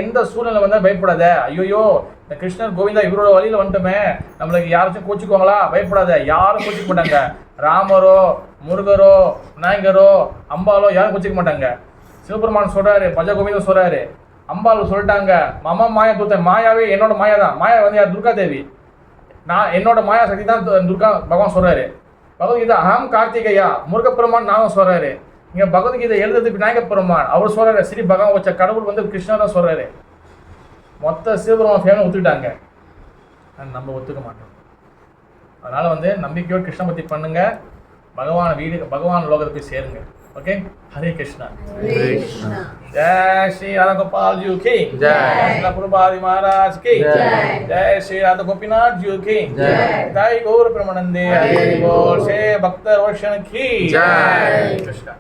எந்த சூழ்நிலை வந்தால் பயப்படாத. ஐயோ இந்த கிருஷ்ணர் கோவிந்தா இவரோட வழியில் வந்துட்டோமே, நம்மளுக்கு யாராச்சும் கோச்சிக்குவாங்களா? பயப்படாத, யாரும் கோச்சிக்க மாட்டாங்க. ராமரோ முருகரோ விநாயகரோ அம்பாலோ யாரும் கோச்சிக்க மாட்டாங்க. சிவபெருமான் சொல்கிறாரு, பஜ கோவிந்தம் சொல்கிறாரு, அம்பாள் சொல்லிட்டாங்க, மம மாயா தூத்தன், மாயாவே என்னோட மாயா தான். மாயா வந்து யார்? துர்கா தேவி. நான் என்னோட மாயா சக்தி தான் துர்கா பகவான் சொல்கிறாரு. பகவத்கீதை அகம் கார்த்திகையா முருகப்பெருமான் நானும் சொல்றாரு. இங்க பகவத்கீதை எழுதுறதுக்கு விநாயக பெருமான் அவர் சொல்றாரு. ஸ்ரீ பகவான் வச்ச கடவுள் வந்து கிருஷ்ணா தான் சொல்றாரு. மொத்த சிவபெருமான் ஃபேமிலி ஒத்துக்கிட்டாங்க, நம்ம ஒத்துக்க மாட்டோம். அதனால வந்து நம்பிக்கையோடு கிருஷ்ண பக்தி பண்ணுங்க, பகவான் வீடு பகவான் லோகத்தை போய் சேருங்க. ஓகே, ஹரே கிருஷ்ணா. जय श्री राधा गोपाल जी की जय, प्रभुपाद महाराज की जय, जय श्री राधा गोपीनाथ जी की जय, गौर प्रेमानंदे हरि बोल, से भक्त रोशन की जय। कृष्णा।